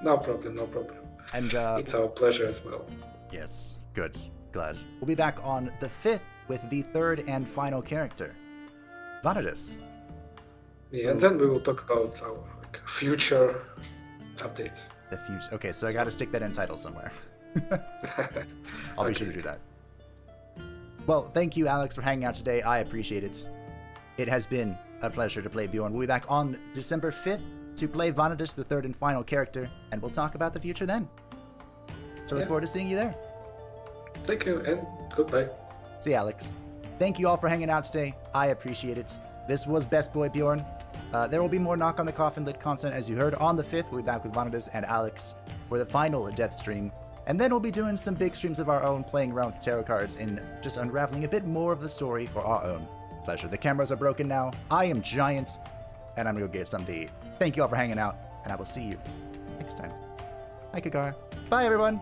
No problem, no problem. And It's our pleasure as well. yes, good, glad. We'll be back on the 5th with the third and final character, Vanadis. Yeah, and then we will talk about our future updates. The future. Okay, so I got to stick that in title somewhere. I'll be sure to do that. Well, thank you, Alex, for hanging out today. I appreciate it. It has been a pleasure to play Bjorn. We'll be back on December 5th to play Vanadis, the third and final character, and we'll talk about the future then. So look forward to seeing you there. Thank you and goodbye. See you, Alex. Thank you all for hanging out today. I appreciate it. This was Best Boy Bjorn. There will be more Knock on the Coffin lit content, as you heard. On the 5th, we'll be back with Vanadis and Alex for the final death stream. And then we'll be doing some big streams of our own, playing around with the tarot cards and just unraveling a bit more of the story for our own pleasure. The cameras are broken now. I am giant, and I'm going to go get something to eat. Thank you all for hanging out, and I will see you next time. Hi, Kagara. Bye, everyone.